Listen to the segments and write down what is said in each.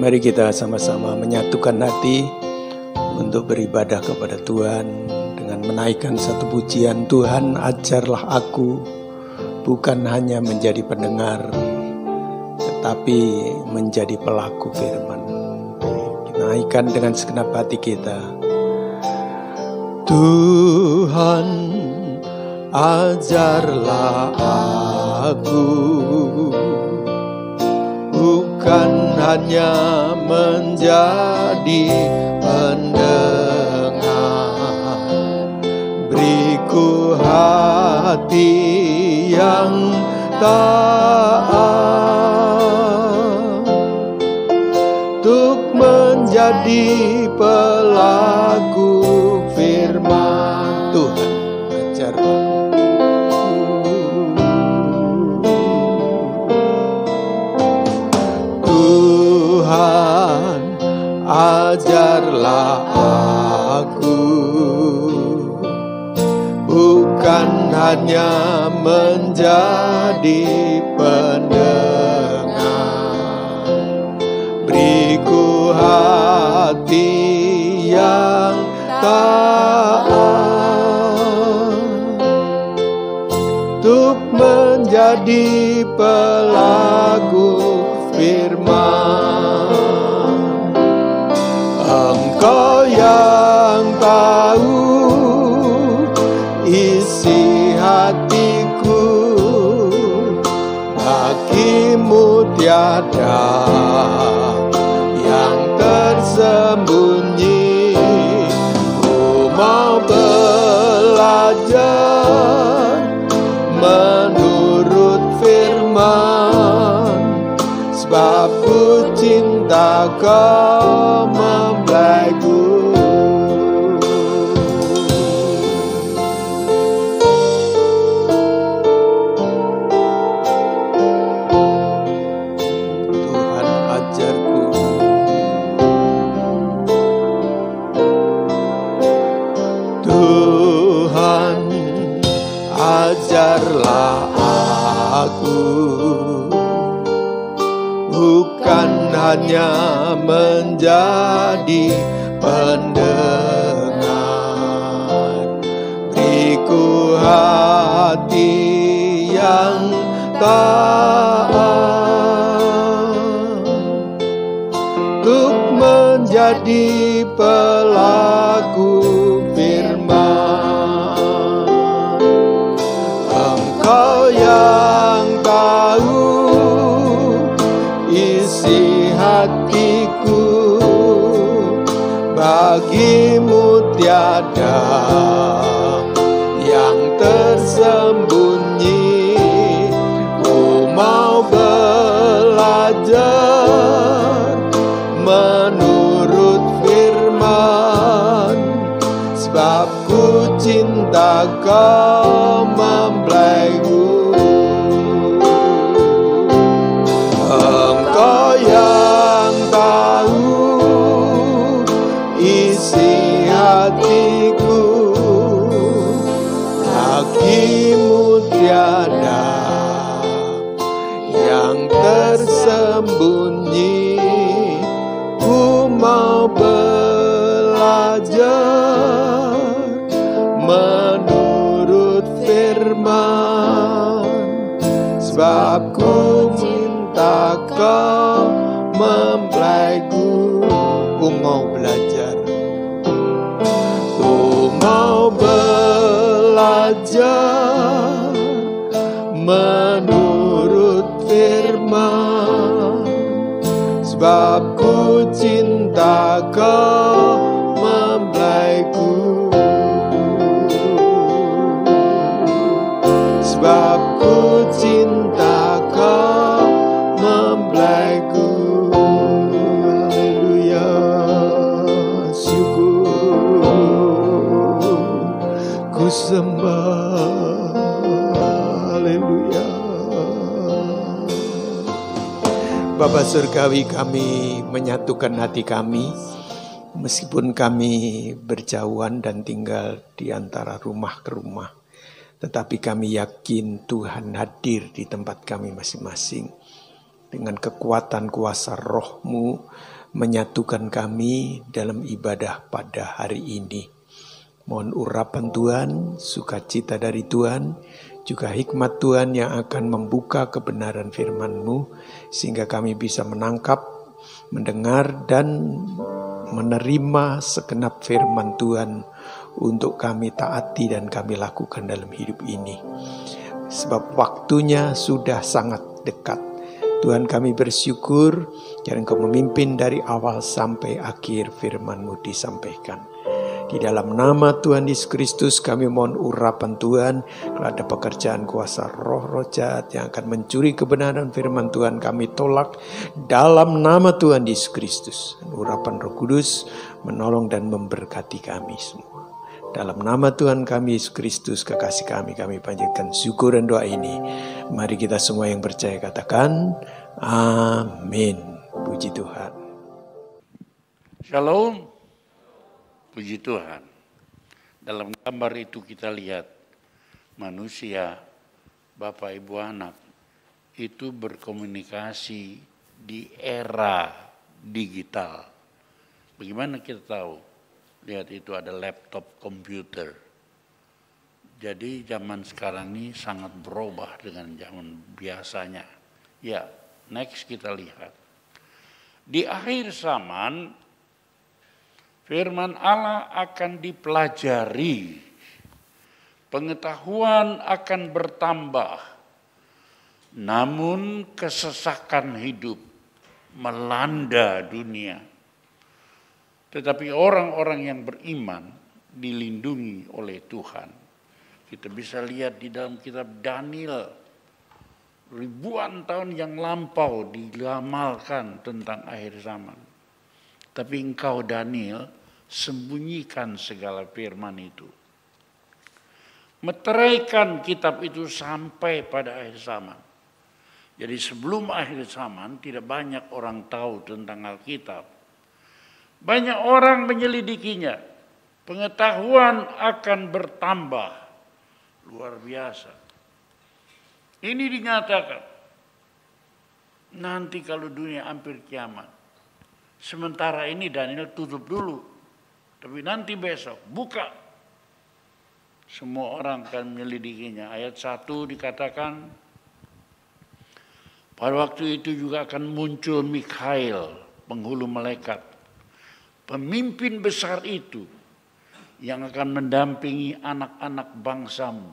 Mari kita sama-sama menyatukan hati untuk beribadah kepada Tuhan dengan menaikkan satu pujian. Tuhan, ajarlah aku bukan hanya menjadi pendengar, tetapi menjadi pelaku firman. Kita naikkan dengan segenap hati kita. Tuhan, ajarlah aku bukan hanya menjadi pendengar, beriku hati yang taat untuk menjadi pelaku firman. Tuhan, ajarlah Tuhan, ajarlah aku bukan hanya menjadi pendengar, beriku hati yang taat untuk menjadi pelaku firman. Engkau yang tahu isi hatiku, bagimu tiada yang tersembunyi. Ku mau belajar menurut firman, sebab ku cinta Kau membelaiku. Tuhan, ajarku Tuhan, ajarlah aku bukan hanya menjadi pendengar, beriku hati yang taat untuk menjadi pelaku firman. Engkau yang tahu isi hatiku, bagimu tiada yang tersembunyi. Ku mau belajar menurut firman, sebab ku cinta Kau membelaiku. Engkau yang tahu isi hatiku, bagimu tiada yang tersembunyi. Ku mau belajar menurut firman, sebab ku cinta Kau membelaiku. Ku mau belajar, ku mau belajar menurut firman, sebab ku cinta Kau membelaiku. Sebab ku cinta Kau membelaiku. Haleluya, syukur. Ku sembah. Haleluya. Bapa Surgawi, kami menyatukan hati kami, meskipun kami berjauhan dan tinggal di antara rumah ke rumah. Tetapi kami yakin Tuhan hadir di tempat kami masing-masing. Dengan kekuatan kuasa Roh-Mu menyatukan kami dalam ibadah pada hari ini. Mohon urapan Tuhan, sukacita dari Tuhan, juga hikmat Tuhan yang akan membuka kebenaran firman-Mu, sehingga kami bisa menangkap, mendengar, dan menerima segenap firman Tuhan untuk kami taati dan kami lakukan dalam hidup ini. Sebab waktunya sudah sangat dekat. Tuhan, kami bersyukur yang Engkau memimpin dari awal sampai akhir firman-Mu disampaikan. Di dalam nama Tuhan Yesus Kristus kami mohon urapan Tuhan. Kalau ada pekerjaan kuasa roh-roh jahat yang akan mencuri kebenaran firman Tuhan, kami tolak dalam nama Tuhan Yesus Kristus. Urapan Roh Kudus menolong dan memberkati kami semua. Dalam nama Tuhan kami Yesus Kristus, kekasih kami panjatkan syukur dan doa ini. Mari kita semua yang percaya katakan amin. Puji Tuhan. Shalom. Puji Tuhan. Dalam gambar itu kita lihat manusia, Bapak Ibu anak, itu berkomunikasi di era digital. Bagaimana kita tahu? Lihat, itu ada laptop komputer. Jadi zaman sekarang ini sangat berubah dengan zaman biasanya. Ya, next kita lihat. Di akhir zaman, firman Allah akan dipelajari, pengetahuan akan bertambah, namun kesesakan hidup melanda dunia. Tetapi orang-orang yang beriman dilindungi oleh Tuhan. Kita bisa lihat di dalam kitab Daniel, ribuan tahun yang lampau diramalkan tentang akhir zaman. Tapi engkau Daniel, sembunyikan segala firman itu. Meteraikan kitab itu sampai pada akhir zaman. Jadi sebelum akhir zaman tidak banyak orang tahu tentang Alkitab. Banyak orang menyelidikinya. Pengetahuan akan bertambah. Luar biasa. Ini dinyatakan. Nanti kalau dunia hampir kiamat. Sementara ini Daniel tutup dulu. Tapi nanti besok buka. Semua orang akan menyelidikinya. Ayat 1 dikatakan, pada waktu itu juga akan muncul Mikhail, penghulu malaikat, pemimpin besar itu, yang akan mendampingi anak-anak bangsamu.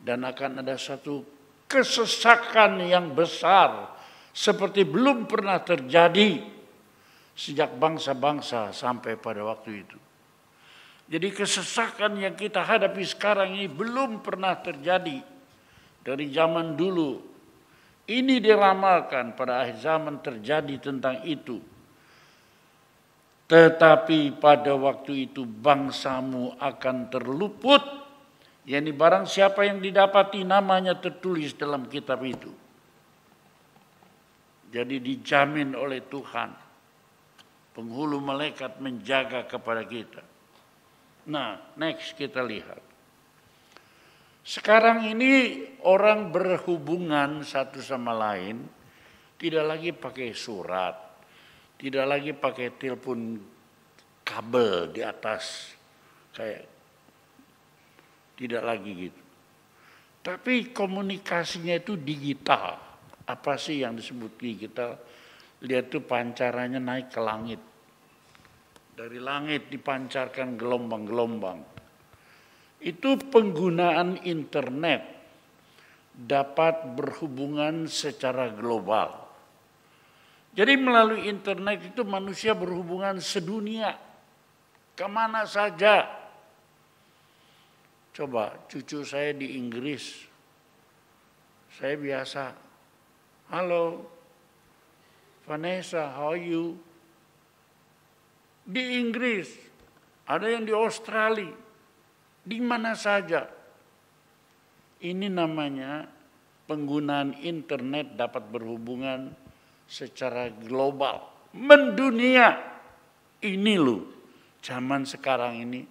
Dan akan ada satu kesesakan yang besar, seperti belum pernah terjadi sejak bangsa-bangsa sampai pada waktu itu. Jadi kesesakan yang kita hadapi sekarang ini belum pernah terjadi dari zaman dulu. Ini diramalkan pada akhir zaman terjadi tentang itu. Tetapi pada waktu itu bangsamu akan terluput. Yani barang siapa yang didapati namanya tertulis dalam kitab itu. Jadi dijamin oleh Tuhan. Penghulu malaikat menjaga kepada kita. Nah, next kita lihat. Sekarang ini orang berhubungan satu sama lain tidak lagi pakai surat, tidak lagi pakai telepon kabel di atas, kayak tidak lagi gitu. Tapi komunikasinya itu digital. Apa sih yang disebut digital? Lihat tuh pancarannya naik ke langit. Dari langit dipancarkan gelombang-gelombang. Itu penggunaan internet dapat berhubungan secara global. Jadi melalui internet itu manusia berhubungan sedunia. Kemana saja. Coba cucu saya di Inggris. Saya biasa, halo Vanessa, how are you? Di Inggris, ada yang di Australia, di mana saja. Ini namanya penggunaan internet dapat berhubungan secara global, mendunia. Ini loh, zaman sekarang ini.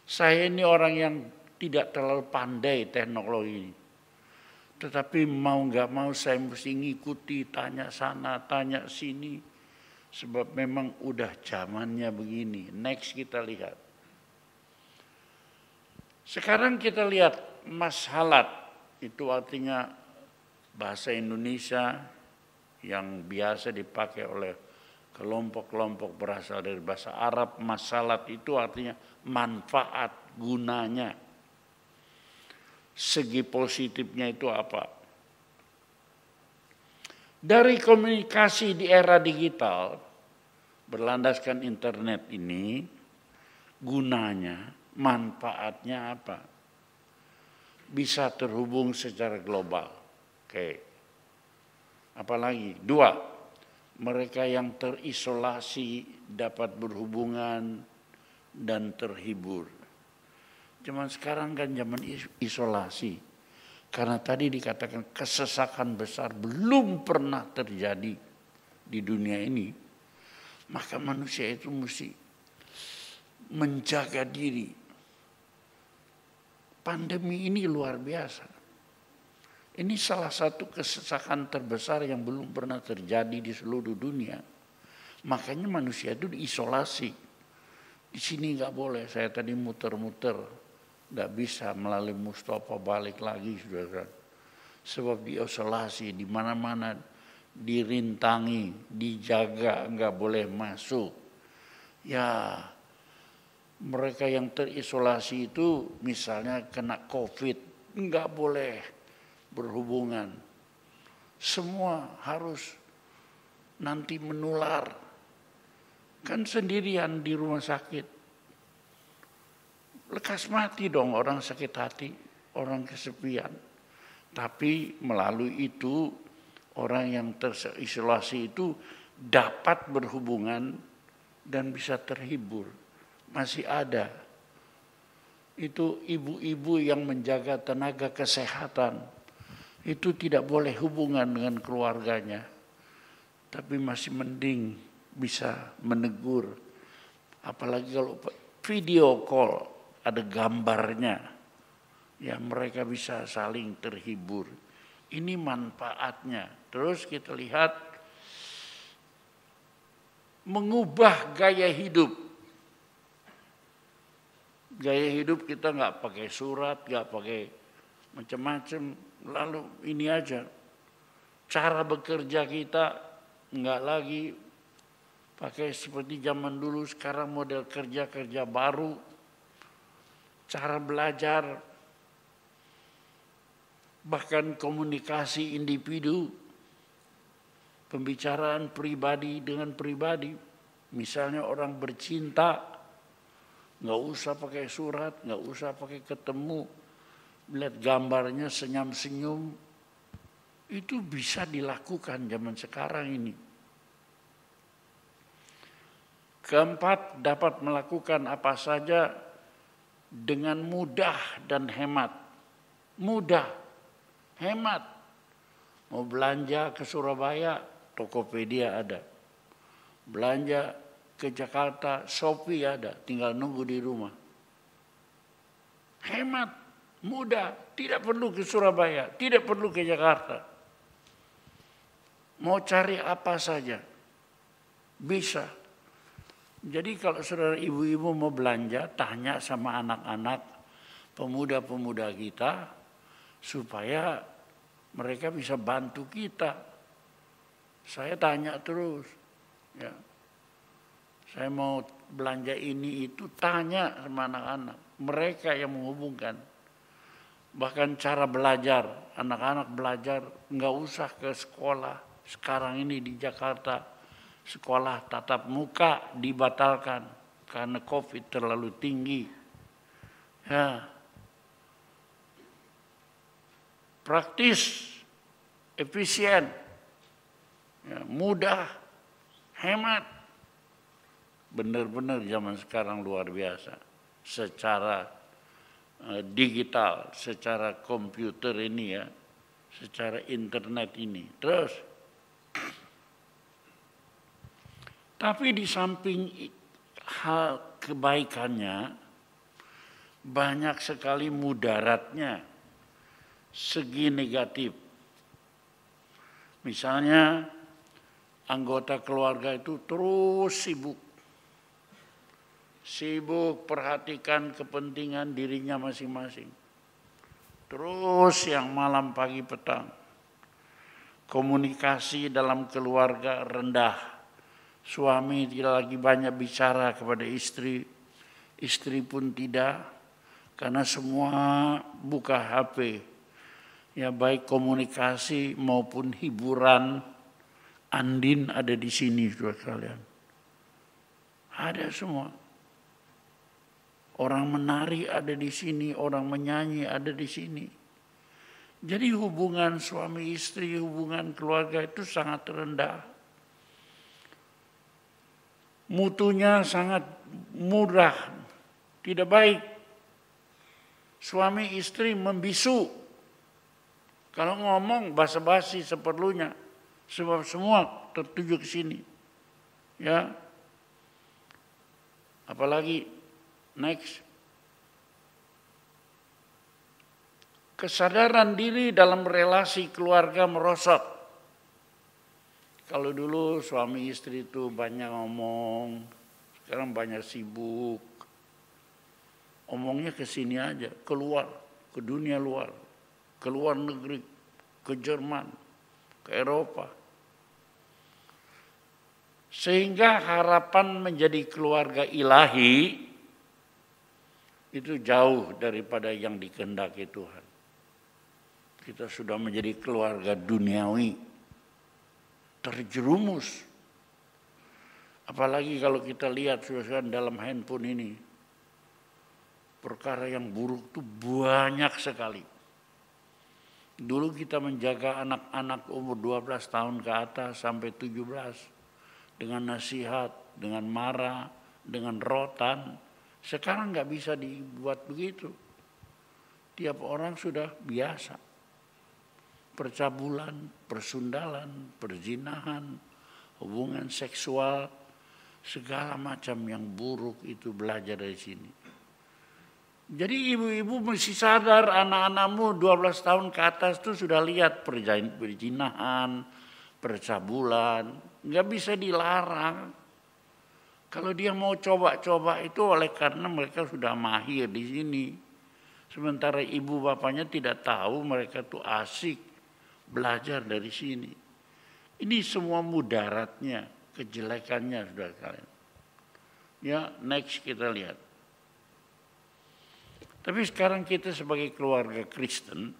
Saya ini orang yang tidak terlalu pandai teknologi ini. Tetapi mau nggak mau saya mesti ngikuti, tanya sana, tanya sini. Sebab memang udah zamannya begini. Next kita lihat. Sekarang kita lihat mashalat, itu artinya bahasa Indonesia yang biasa dipakai oleh kelompok-kelompok berasal dari bahasa Arab. Masalat itu artinya manfaat, gunanya. Segi positifnya itu apa? Dari komunikasi di era digital, berlandaskan internet ini, gunanya, manfaatnya apa? Bisa terhubung secara global. Oke. Apalagi? 2, mereka yang terisolasi dapat berhubungan dan terhibur. Zaman sekarang kan zaman isolasi. Karena tadi dikatakan kesesakan besar belum pernah terjadi di dunia ini. Maka manusia itu mesti menjaga diri. Pandemi ini luar biasa. Ini salah satu kesesakan terbesar yang belum pernah terjadi di seluruh dunia. Makanya manusia itu diisolasi. Di sini nggak boleh. Saya tadi muter-muter. Nggak bisa melalui Mustafa balik lagi, saudara. Sebab diisolasi di mana-mana, dirintangi, dijaga, nggak boleh masuk. Ya, mereka yang terisolasi itu misalnya kena COVID, nggak boleh berhubungan. Semua harus nanti menular. Kan sendirian di rumah sakit. Lekas mati dong orang sakit hati, orang kesepian. Tapi melalui itu orang yang terisolasi itu dapat berhubungan dan bisa terhibur. Masih ada. Itu ibu-ibu yang menjaga tenaga kesehatan. Itu tidak boleh hubungan dengan keluarganya. Tapi masih mending bisa menegur. Apalagi kalau video call. Ada gambarnya, ya mereka bisa saling terhibur. Ini manfaatnya. Terus kita lihat mengubah gaya hidup. Gaya hidup kita nggak pakai surat, nggak pakai macam-macam. Lalu ini aja, cara bekerja kita nggak lagi pakai seperti zaman dulu. Sekarang model kerja baru. Cara belajar, bahkan komunikasi individu, pembicaraan pribadi dengan pribadi. Misalnya orang bercinta, nggak usah pakai surat, nggak usah pakai ketemu, lihat gambarnya senyum-senyum, itu bisa dilakukan zaman sekarang ini. Keempat, dapat melakukan apa saja dengan mudah dan hemat. Mudah, hemat. Mau belanja ke Surabaya, Tokopedia ada. Belanja ke Jakarta, Shopee ada. Tinggal nunggu di rumah. Hemat, mudah. Tidak perlu ke Surabaya, tidak perlu ke Jakarta. Mau cari apa saja, bisa. Jadi kalau saudara ibu-ibu mau belanja, tanya sama anak-anak, pemuda-pemuda kita, supaya mereka bisa bantu kita. Saya tanya terus, ya. Saya mau belanja ini itu, tanya sama anak-anak. Mereka yang menghubungkan. Bahkan cara belajar, anak-anak belajar nggak usah ke sekolah. Sekarang ini di Jakarta, sekolah tatap muka dibatalkan karena COVID terlalu tinggi. Ya. Praktis, efisien, ya, mudah, hemat. Benar-benar zaman sekarang luar biasa. Secara digital, secara komputer ini ya, secara internet ini. Terus, tapi di samping hal kebaikannya, banyak sekali mudaratnya, segi negatif. Misalnya anggota keluarga itu terus sibuk perhatikan kepentingan dirinya masing-masing. Terus yang malam, pagi, petang. Komunikasi dalam keluarga rendah. Suami tidak lagi banyak bicara kepada istri. Istri pun tidak. Karena semua buka HP. Ya, baik komunikasi maupun hiburan. Andin ada di sini, saudara kalian. Ada semua. Orang menari ada di sini, orang menyanyi ada di sini. Jadi hubungan suami istri, hubungan keluarga itu sangat rendah. Mutunya sangat murah, tidak baik. Suami istri membisu. Kalau ngomong basa-basi seperlunya, sebab semua tertuju ke sini. Ya. Apalagi next. Kesadaran diri dalam relasi keluarga merosot. Kalau dulu suami istri itu banyak ngomong, sekarang banyak sibuk. Omongnya ke sini aja, keluar, ke dunia luar. Ke luar negeri, ke Jerman, ke Eropa. Sehingga harapan menjadi keluarga ilahi itu jauh daripada yang dikehendaki Tuhan. Kita sudah menjadi keluarga duniawi, terjerumus. Apalagi kalau kita lihat dalam handphone ini, perkara yang buruk itu banyak sekali. Dulu kita menjaga anak-anak umur 12 tahun ke atas sampai 17 dengan nasihat, dengan marah, dengan rotan. Sekarang nggak bisa dibuat begitu. Tiap orang sudah biasa. Percabulan, persundalan, perzinahan, hubungan seksual, segala macam yang buruk itu belajar dari sini. Jadi ibu-ibu mesti sadar anak-anakmu 12 tahun ke atas itu sudah lihat perzinahan, percabulan. Nggak bisa dilarang. Kalau dia mau coba-coba itu oleh karena mereka sudah mahir di sini. Sementara ibu bapaknya tidak tahu mereka tuh asik belajar dari sini. Ini semua mudaratnya, kejelekannya saudara kalian. Ya, next kita lihat. Tapi sekarang kita sebagai keluarga Kristen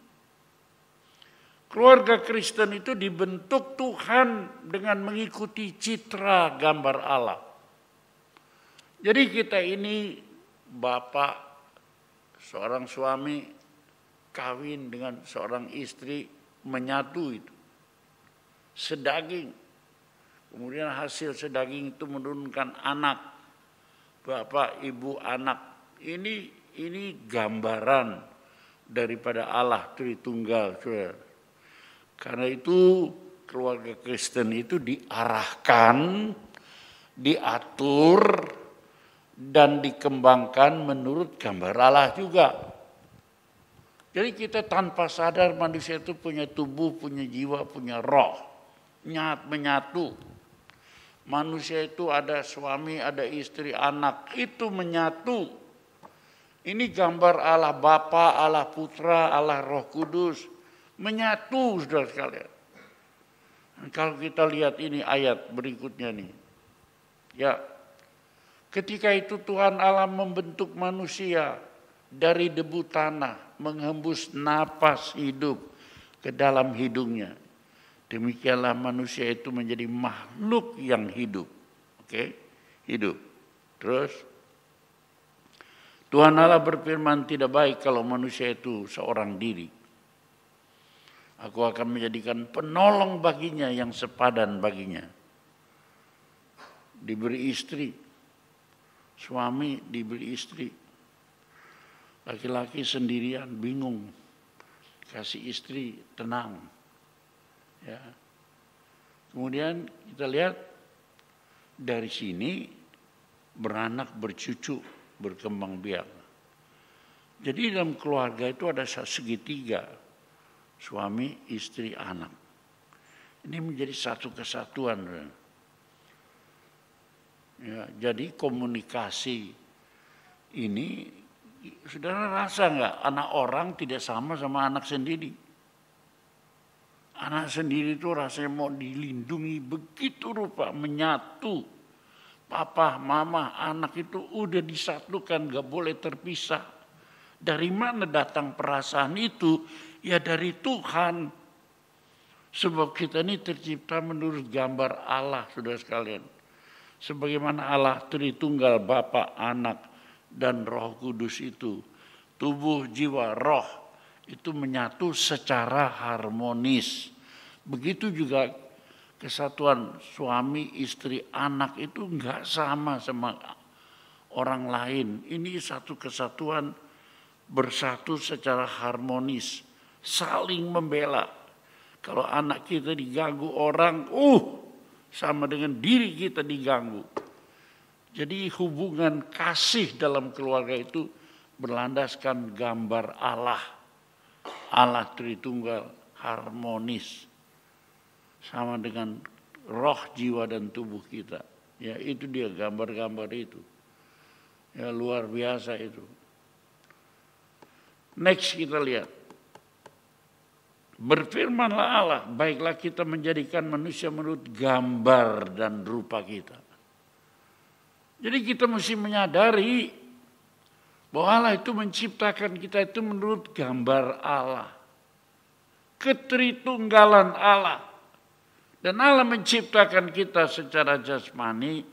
itu dibentuk Tuhan dengan mengikuti citra gambar Allah. Jadi kita ini bapak, seorang suami kawin dengan seorang istri menyatu itu. Sedaging. Kemudian hasil sedaging itu menurunkan anak. Bapak, ibu, anak. Ini gambaran daripada Allah Tritunggal. Karena itu keluarga Kristen itu diarahkan, diatur, dan dikembangkan menurut gambar Allah juga. Jadi kita tanpa sadar manusia itu punya tubuh, punya jiwa, punya roh. Menyatu. Manusia itu ada suami, ada istri, anak. Itu menyatu. Ini gambar Allah Bapa, Allah Putra, Allah Roh Kudus. Menyatu, saudara sekalian. Kalau kita lihat ini ayat berikutnya nih. Ya, ketika itu Tuhan Allah membentuk manusia dari debu tanah, menghembus napas hidup ke dalam hidungnya. Demikianlah manusia itu menjadi makhluk yang hidup. Oke, hidup. Terus, Tuhan Allah berfirman, tidak baik kalau manusia itu seorang diri. Aku akan menjadikan penolong baginya yang sepadan baginya. Diberi istri, suami diberi istri. Laki-laki sendirian, bingung. Kasih istri, tenang. Ya. Kemudian kita lihat dari sini beranak, bercucu, berkembang biak. Jadi dalam keluarga itu ada segitiga, suami, istri, anak. Ini menjadi satu kesatuan. Ya, jadi komunikasi ini, saudara rasa nggak anak orang tidak sama anak sendiri? Anak sendiri itu rasanya mau dilindungi begitu rupa, menyatu. Papa, mama, anak itu udah disatukan, nggak boleh terpisah. Dari mana datang perasaan itu? Ya dari Tuhan. Sebab kita ini tercipta menurut gambar Allah, saudara sekalian. Sebagaimana Allah Tritunggal, Bapa, Anak, dan Roh Kudus itu. Tubuh, jiwa, roh itu menyatu secara harmonis. Begitu juga kesatuan suami, istri, anak itu enggak sama orang lain. Ini satu kesatuan bersatu secara harmonis, saling membela. Kalau anak kita diganggu orang, sama dengan diri kita diganggu. Jadi hubungan kasih dalam keluarga itu berlandaskan gambar Allah. Allah Tritunggal, harmonis. Sama dengan roh, jiwa, dan tubuh kita. Ya itu dia gambar-gambar itu. Ya luar biasa itu. Next kita lihat. Berfirmanlah Allah, baiklah kita menjadikan manusia menurut gambar dan rupa kita. Jadi kita mesti menyadari bahwa Allah itu menciptakan kita itu menurut gambar Allah. Ketritunggalan Allah. Dan Allah menciptakan kita secara jasmani,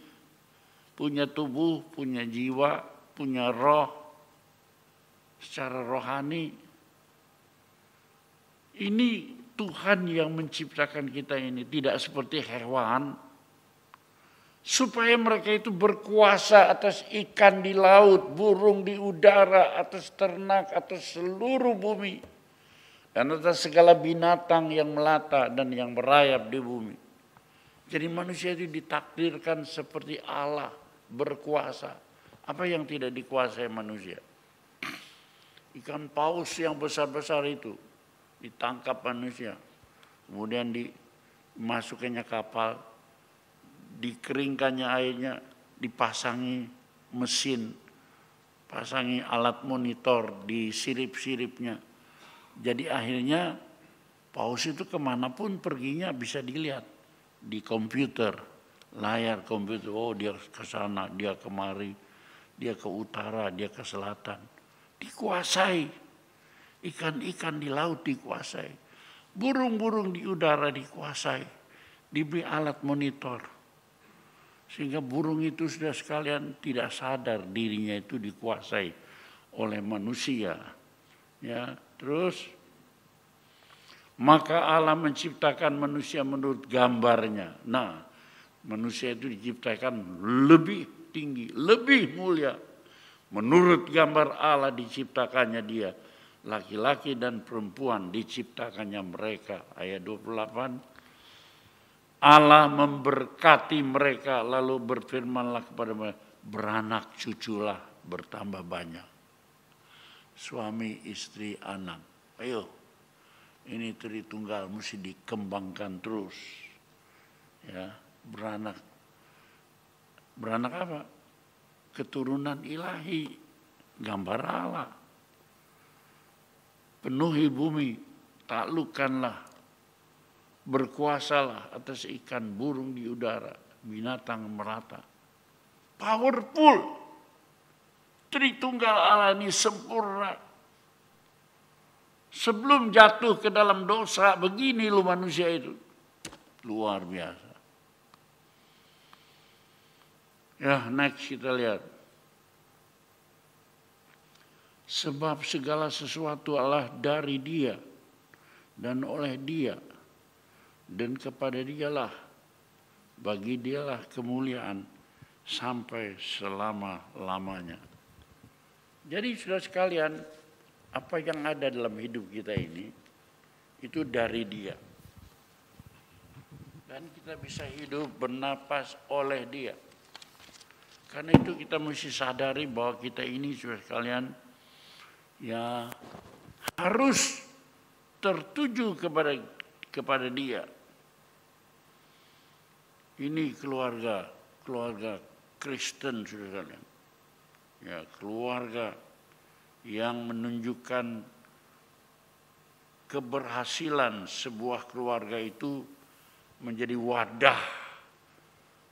punya tubuh, punya jiwa, punya roh, secara rohani. Ini Tuhan yang menciptakan kita ini, tidak seperti hewan. Supaya mereka itu berkuasa atas ikan di laut, burung di udara, atas ternak, atas seluruh bumi. Dan atas segala binatang yang melata dan yang merayap di bumi. Jadi manusia itu ditakdirkan seperti Allah, berkuasa. Apa yang tidak dikuasai manusia? Ikan paus yang besar-besar itu ditangkap manusia, kemudian dimasukkannya kapal, dikeringkannya airnya, dipasangi mesin, pasangi alat monitor di sirip-siripnya. Jadi akhirnya paus itu kemanapun perginya bisa dilihat di komputer, layar komputer. Oh dia ke sana, dia kemari, dia ke utara, dia ke selatan. Dikuasai. Ikan-ikan di laut dikuasai. Burung-burung di udara dikuasai. Diberi alat monitor. Sehingga burung itu sudah sekalian tidak sadar dirinya itu dikuasai oleh manusia. Ya, terus maka Allah menciptakan manusia menurut gambarnya. Nah, manusia itu diciptakan lebih tinggi, lebih mulia. Menurut gambar Allah diciptakannya dia. Laki-laki dan perempuan diciptakannya mereka. Ayat 28. Allah memberkati mereka lalu berfirmanlah kepada mereka, beranak cuculah bertambah banyak. Suami, istri, anak. Ayo, ini Tritunggal mesti dikembangkan terus. Ya, beranak. Beranak apa? Keturunan ilahi, gambar Allah. Penuhi bumi, taklukkanlah, berkuasalah atas ikan, burung di udara, binatang merata. Powerful. Tritunggal Allah ini sempurna. Sebelum jatuh ke dalam dosa, begini loh manusia itu. Luar biasa. Ya, next kita lihat. Sebab segala sesuatu Allah dari Dia dan oleh Dia dan kepada Dialah, bagi Dialah kemuliaan sampai selama-lamanya. Jadi saudara sekalian, apa yang ada dalam hidup kita ini, itu dari Dia. Dan kita bisa hidup bernapas oleh Dia. Karena itu kita mesti sadari bahwa kita ini saudara sekalian, ya harus tertuju kepada Dia. Ini keluarga Kristen saudara sekalian. Ya, keluarga yang menunjukkan keberhasilan sebuah keluarga itu menjadi wadah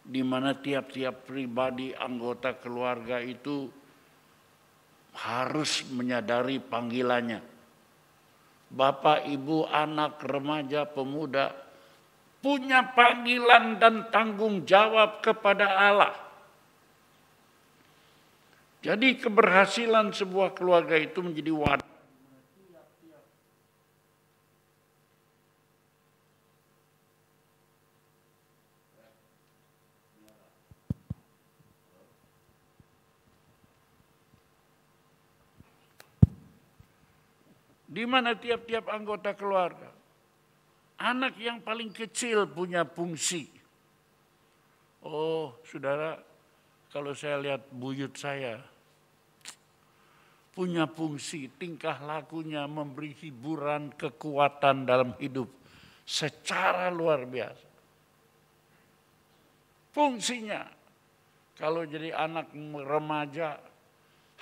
di mana tiap-tiap pribadi anggota keluarga itu harus menyadari panggilannya. Bapak, ibu, anak, remaja, pemuda punya panggilan dan tanggung jawab kepada Allah. Jadi keberhasilan sebuah keluarga itu menjadi wadah. Di mana tiap-tiap anggota keluarga, anak yang paling kecil punya fungsi. Oh, saudara, kalau saya lihat buyut saya, punya fungsi, tingkah lakunya memberi hiburan, kekuatan dalam hidup secara luar biasa. Fungsinya, kalau jadi anak remaja,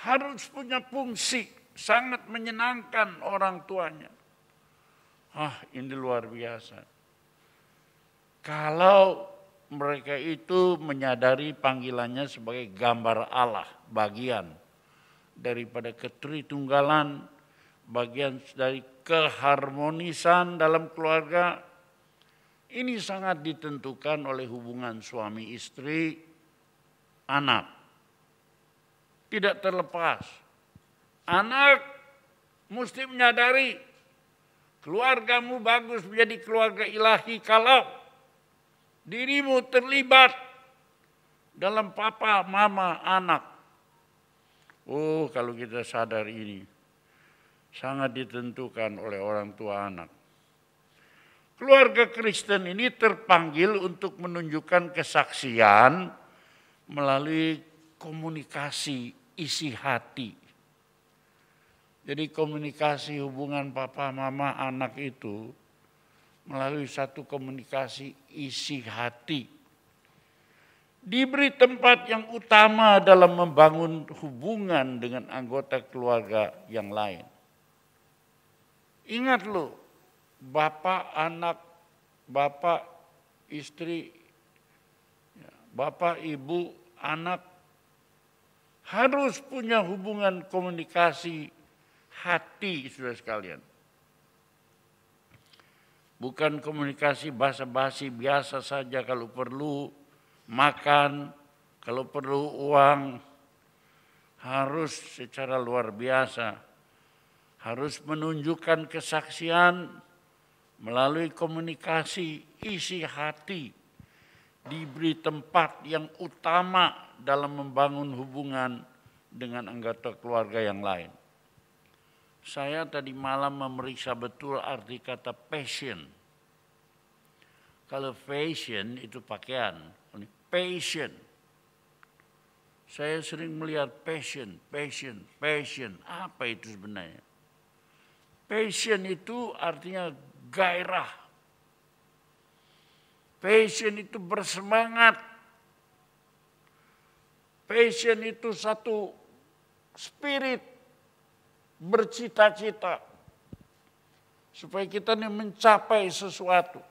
harus punya fungsi, sangat menyenangkan orang tuanya. Ini luar biasa. Kalau mereka itu menyadari panggilannya sebagai gambar Allah, bagian daripada ketritunggalan, bagian dari keharmonisan dalam keluarga, ini sangat ditentukan oleh hubungan suami istri, anak. Tidak terlepas. Anak mesti menyadari keluargamu bagus menjadi keluarga ilahi kalau dirimu terlibat dalam papa, mama, anak. Oh, kalau kita sadar ini, sangat ditentukan oleh orang tua anak. Keluarga Kristen ini terpanggil untuk menunjukkan kesaksian melalui komunikasi isi hati. Jadi komunikasi hubungan papa, mama, anak itu melalui satu komunikasi isi hati. Diberi tempat yang utama dalam membangun hubungan dengan anggota keluarga yang lain. Ingat loh, bapak, anak, bapak, istri, bapak, ibu, anak harus punya hubungan komunikasi hati, saudara sekalian. Bukan komunikasi basa-basi biasa saja kalau perlu makan, kalau perlu uang, harus secara luar biasa. Harus menunjukkan kesaksian melalui komunikasi isi hati. Diberi tempat yang utama dalam membangun hubungan dengan anggota keluarga yang lain. Saya tadi malam memeriksa betul arti kata passion. Kalau fashion itu pakaian, passion. Saya sering melihat passion. Apa itu sebenarnya? Passion itu artinya gairah. Passion itu bersemangat. Passion itu satu spirit bercita-cita supaya kita ini mencapai sesuatu.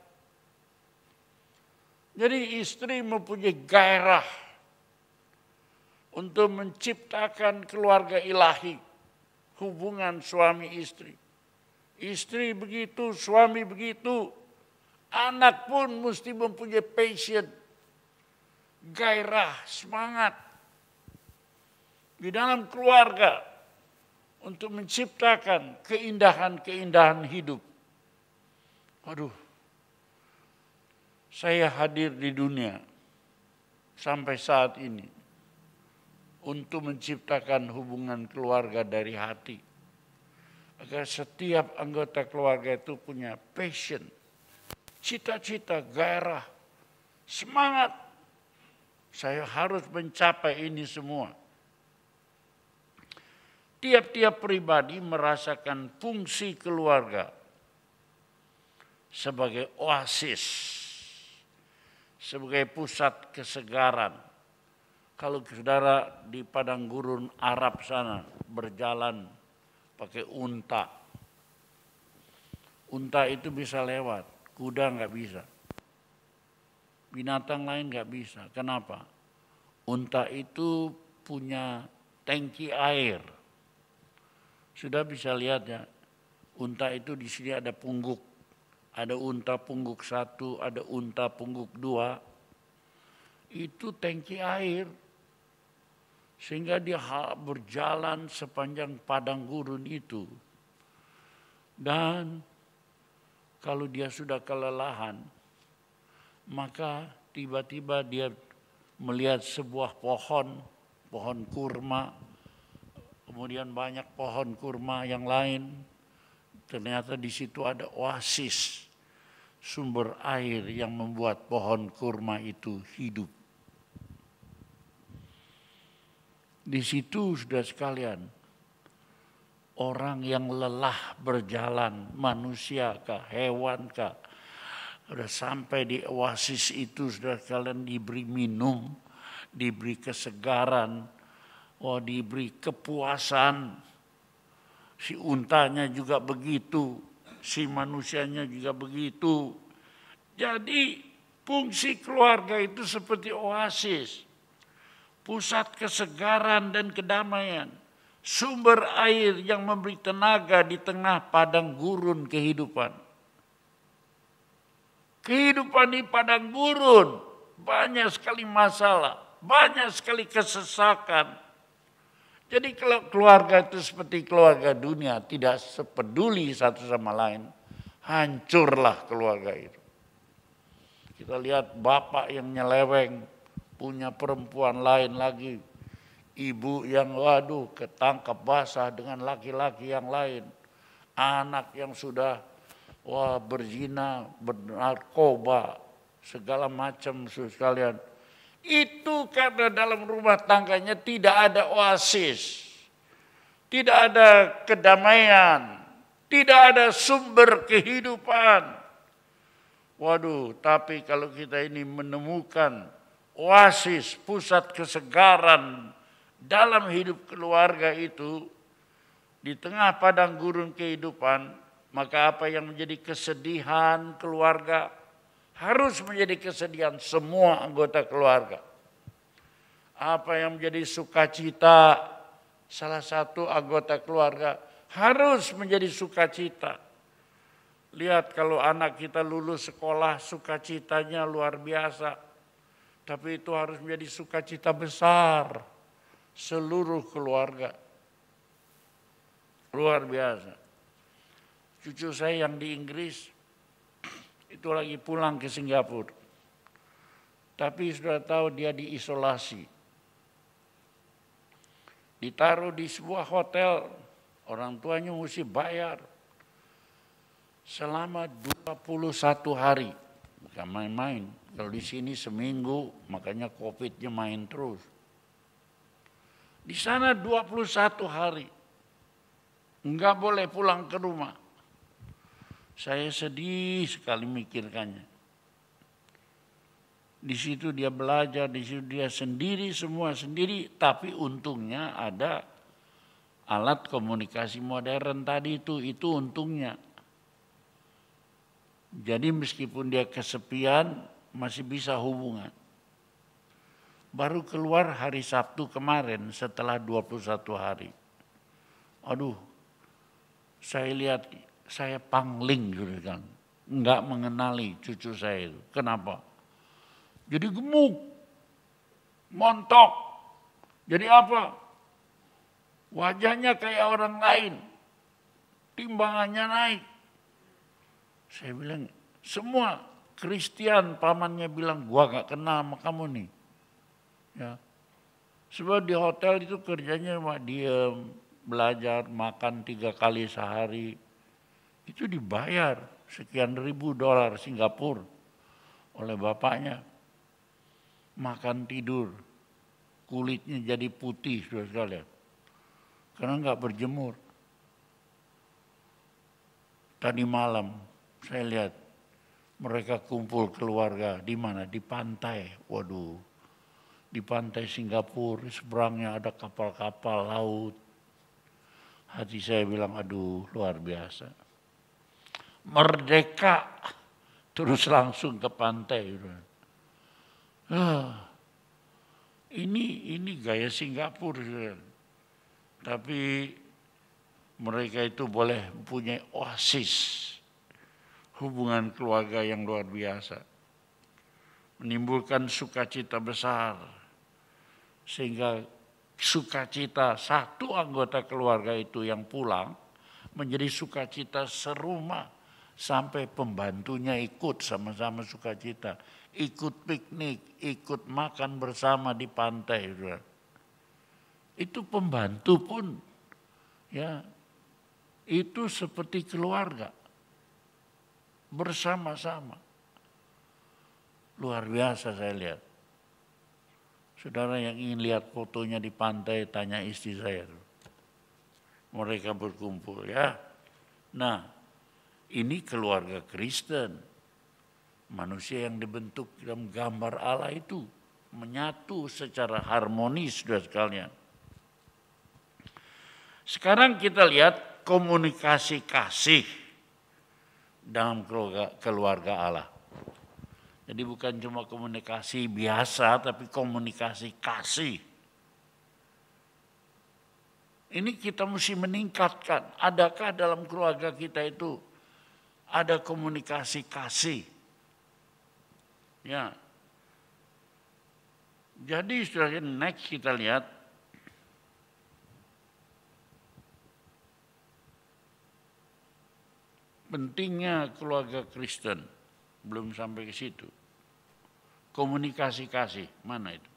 Jadi istri mempunyai gairah untuk menciptakan keluarga ilahi, hubungan suami istri. Istri begitu, suami begitu, anak pun mesti mempunyai passion, gairah, semangat di dalam keluarga untuk menciptakan keindahan-keindahan hidup. Aduh, saya hadir di dunia sampai saat ini untuk menciptakan hubungan keluarga dari hati. Agar setiap anggota keluarga itu punya passion, cita-cita, gairah, semangat. Saya harus mencapai ini semua. Tiap-tiap pribadi merasakan fungsi keluarga sebagai oasis, sebagai pusat kesegaran. Kalau saudara di padang gurun Arab sana berjalan pakai unta. Unta itu bisa lewat, kuda nggak bisa. Binatang lain nggak bisa. Kenapa? Unta itu punya tangki air. Sudah bisa lihat ya, unta itu di sini ada pungguk. Ada unta pungguk 1, ada unta pungguk 2. Itu tangki air. Sehingga dia berjalan sepanjang padang gurun itu. Dan kalau dia sudah kelelahan, maka tiba-tiba dia melihat sebuah pohon kurma, kemudian banyak pohon kurma yang lain. Ternyata di situ ada oasis, sumber air yang membuat pohon kurma itu hidup. Di situ sudah sekalian, orang yang lelah berjalan, manusia kah, hewan kah, sudah sampai di oasis itu sudah sekalian diberi minum, diberi kesegaran, diberi kepuasan. Si untanya juga begitu, si manusianya juga begitu. Jadi fungsi keluarga itu seperti oasis. Pusat kesegaran dan kedamaian, sumber air yang memberi tenaga di tengah padang gurun kehidupan. Kehidupan di padang gurun, banyak sekali masalah, banyak sekali kesesakan. Jadi kalau keluarga itu seperti keluarga dunia, tidak sepeduli satu sama lain, hancurlah keluarga itu. Kita lihat bapak yang nyeleweng, punya perempuan lain lagi. Ibu yang ketangkap basah dengan laki-laki yang lain. Anak yang sudah berzina, bernarkoba, segala macam sekalian. Itu karena dalam rumah tangganya tidak ada oasis. Tidak ada kedamaian. Tidak ada sumber kehidupan. Tapi kalau kita ini menemukan oasis, pusat kesegaran dalam hidup keluarga itu, di tengah padang gurun kehidupan, maka apa yang menjadi kesedihan keluarga harus menjadi kesedihan semua anggota keluarga. Apa yang menjadi sukacita salah satu anggota keluarga harus menjadi sukacita. Lihat kalau anak kita lulus sekolah, sukacitanya luar biasa. Tapi itu harus menjadi sukacita besar seluruh keluarga. Luar biasa. Cucu saya yang di Inggris itu lagi pulang ke Singapura. Tapi sudah tahu dia diisolasi. Ditaruh di sebuah hotel, orang tuanya mesti bayar selama 21 hari. Bukan main-main. Kalau di sini seminggu, makanya COVID-nya main terus. Di sana 21 hari. Enggak boleh pulang ke rumah. Saya sedih sekali mikirkannya. Di situ dia belajar, di situ dia sendiri, semua sendiri. Tapi untungnya ada alat komunikasi modern tadi itu untungnya. Jadi meskipun dia kesepian, masih bisa hubungan. Baru keluar hari Sabtu kemarin setelah 21 hari. Saya lihat, saya pangling gitu kan. Enggak mengenali cucu saya itu. Kenapa? Jadi gemuk, montok. Jadi apa? Wajahnya kayak orang lain. Timbangannya naik. Saya bilang, semua Kristen pamannya bilang, gua gak kenal sama kamu nih. Ya. Sebab di hotel itu kerjanya cuma diem, belajar, makan 3 kali sehari. Itu dibayar sekian ribu dolar Singapura oleh bapaknya. Makan tidur, kulitnya jadi putih saudara sekalian. Karena nggak berjemur. Tadi malam saya lihat mereka kumpul keluarga di mana? Di pantai. Waduh, di pantai Singapura, seberangnya ada kapal-kapal laut. Hati saya bilang, aduh luar biasa. Merdeka, terus langsung ke pantai. Ini gaya Singapura. Tapi mereka itu boleh mempunyai oasis hubungan keluarga yang luar biasa. Menimbulkan sukacita besar. Sehingga sukacita satu anggota keluarga itu yang pulang menjadi sukacita serumah. Sampai pembantunya ikut sama-sama sukacita. Ikut piknik, ikut makan bersama di pantai. Itu pembantu pun ya itu seperti keluarga. Bersama-sama. Luar biasa saya lihat. Saudara yang ingin lihat fotonya di pantai, tanya istri saya. Mereka berkumpul ya. Nah, ini keluarga Kristen. Manusia yang dibentuk dalam gambar Allah itu menyatu secara harmonis, saudara sekalian. Sekarang kita lihat komunikasi kasih dalam keluarga Allah. Jadi bukan cuma komunikasi biasa, tapi komunikasi kasih. Ini kita mesti meningkatkan. Adakah dalam keluarga kita itu ada komunikasi kasih? Ya. Jadi setelah next kita lihat pentingnya keluarga Kristen. Belum sampai ke situ. Komunikasi kasih, mana itu?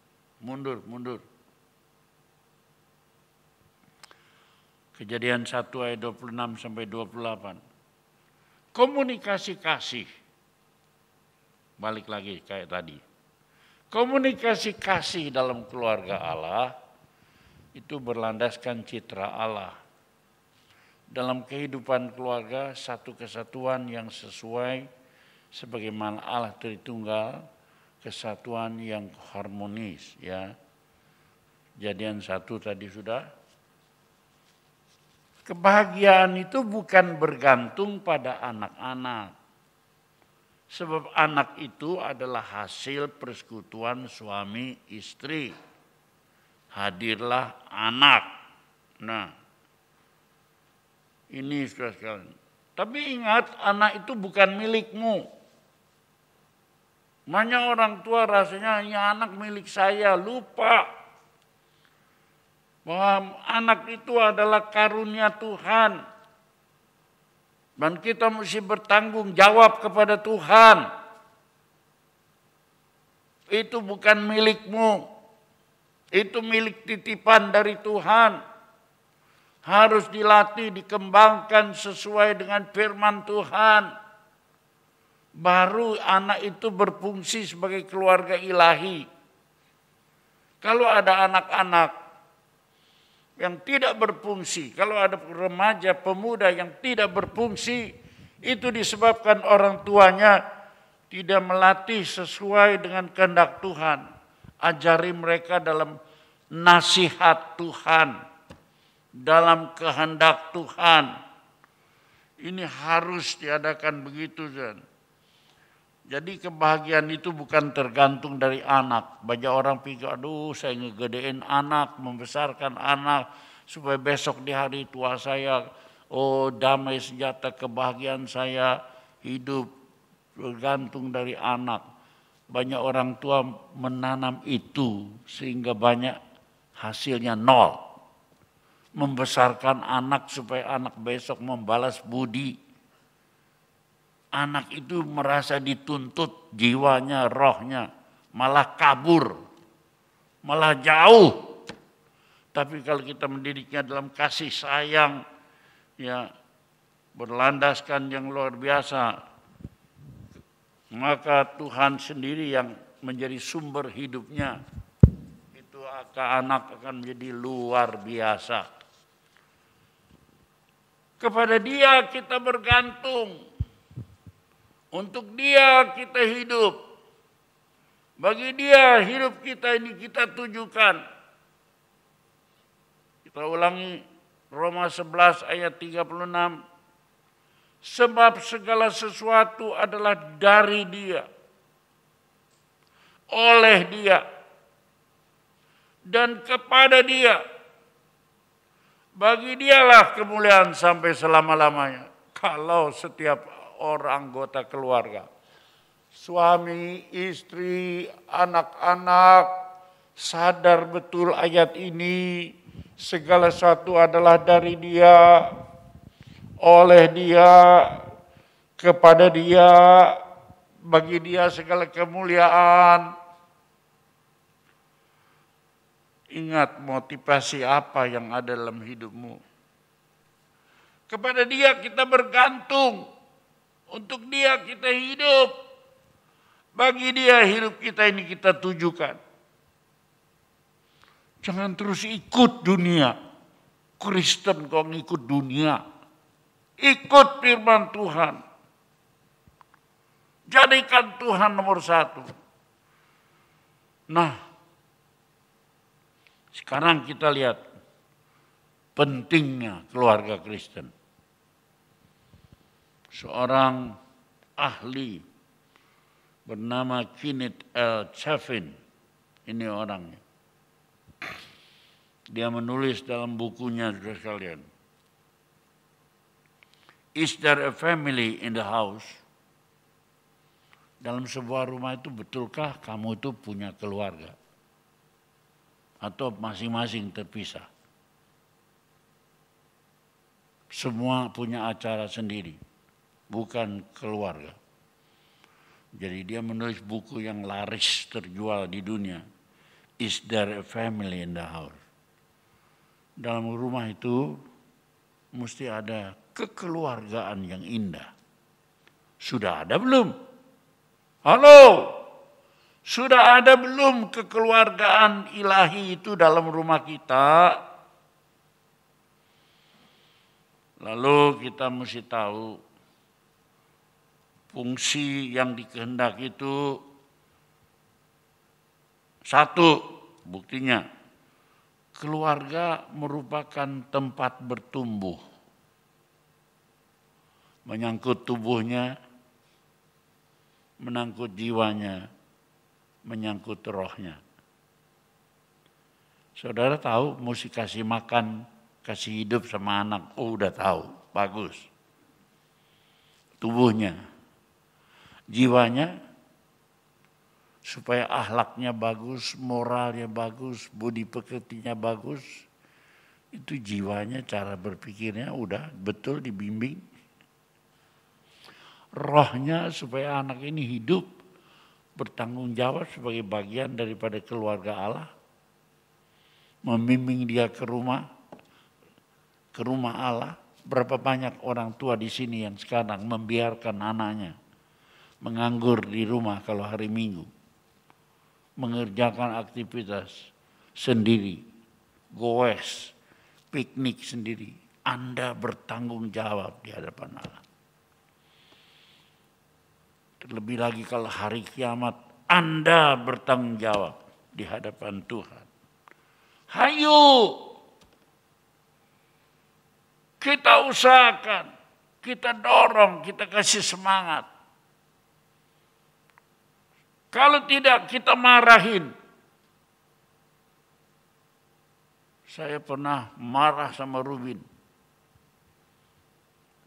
Mundur. Kejadian 1 ayat 26 sampai 28. Komunikasi kasih. Balik lagi kayak tadi. Komunikasi kasih dalam keluarga Allah itu berlandaskan citra Allah. Dalam kehidupan keluarga satu kesatuan yang sesuai sebagaimana Allah Tritunggal, kesatuan yang harmonis ya. Kejadian 1 tadi sudah. Kebahagiaan itu bukan bergantung pada anak-anak. Sebab anak itu adalah hasil persekutuan suami istri. Hadirlah anak. Nah, ini saudara sekalian. Tapi ingat, anak itu bukan milikmu. Banyak orang tua rasanya ini anak milik saya, lupa bahwa anak itu adalah karunia Tuhan. Dan kita mesti bertanggung jawab kepada Tuhan. Itu bukan milikmu. Itu milik titipan dari Tuhan. Harus dilatih, dikembangkan sesuai dengan firman Tuhan. Baru anak itu berfungsi sebagai keluarga ilahi. Kalau ada anak-anak yang tidak berfungsi, kalau ada remaja, pemuda yang tidak berfungsi, itu disebabkan orang tuanya tidak melatih sesuai dengan kehendak Tuhan. Ajari mereka dalam nasihat Tuhan, dalam kehendak Tuhan. Ini harus diadakan begitu, Zan. Jadi kebahagiaan itu bukan tergantung dari anak. Banyak orang pikir, aduh saya ngegedein anak, membesarkan anak, supaya besok di hari tua saya, oh damai sejahtera kebahagiaan saya hidup bergantung dari anak. Banyak orang tua menanam itu sehingga banyak hasilnya nol. Membesarkan anak supaya anak besok membalas budi. Anak itu merasa dituntut jiwanya, rohnya, malah kabur, malah jauh Tapi kalau kita mendidiknya dalam kasih sayang, ya berlandaskan yang luar biasa, maka Tuhan sendiri yang menjadi sumber hidupnya. Itu anak akan menjadi luar biasa. Kepada Dia kita bergantung. Untuk Dia kita hidup. Bagi Dia hidup kita ini kita tujukan. Kita ulangi Roma 11 ayat 36. Sebab segala sesuatu adalah dari Dia, oleh Dia, dan kepada Dia. Bagi Dialah kemuliaan sampai selama-lamanya. Kalau setiap orang anggota keluarga, suami, istri, anak-anak, sadar betul ayat ini, segala sesuatu adalah dari Dia, oleh Dia, kepada Dia, bagi Dia segala kemuliaan. Ingat motivasi apa yang ada dalam hidupmu. Kepada Dia kita bergantung. Untuk Dia kita hidup. Bagi Dia hidup kita ini kita tujukan. Jangan terus ikut dunia. Kristen kok ngikut dunia. Ikut firman Tuhan. Jadikan Tuhan nomor satu. Nah, sekarang kita lihat pentingnya keluarga Kristen. Seorang ahli bernama Kenneth L. Chafin, ini orangnya. Dia menulis dalam bukunya, saudara sekalian, Is there a family in the house? Dalam sebuah rumah itu betulkah kamu itu punya keluarga? Atau masing-masing terpisah. Semua punya acara sendiri, bukan keluarga. Jadi dia menulis buku yang laris terjual di dunia. Is there a family in the house? Dalam rumah itu mesti ada kekeluargaan yang indah. Sudah ada belum? Halo? Sudah ada belum kekeluargaan ilahi itu dalam rumah kita? Lalu kita mesti tahu fungsi yang dikehendaki itu satu, buktinya keluarga merupakan tempat bertumbuh. Menyangkut tubuhnya, menyangkut jiwanya, menyangkut rohnya. Saudara tahu mesti kasih makan, kasih hidup sama anak. Oh udah tahu, bagus. Tubuhnya, jiwanya, supaya akhlaknya bagus, moralnya bagus, budi pekertinya bagus. Itu jiwanya, cara berpikirnya udah betul dibimbing. Rohnya supaya anak ini hidup, bertanggung jawab sebagai bagian daripada keluarga Allah. Membimbing dia ke rumah Allah. Berapa banyak orang tua di sini yang sekarang membiarkan anaknya menganggur di rumah kalau hari Minggu. Mengerjakan aktivitas sendiri, goes, piknik sendiri. Anda bertanggung jawab di hadapan Allah. Terlebih lagi kalau hari kiamat, Anda bertanggung jawab di hadapan Tuhan. Hayo, kita usahakan, kita dorong, kita kasih semangat. Kalau tidak, kita marahin. Saya pernah marah sama Rubin.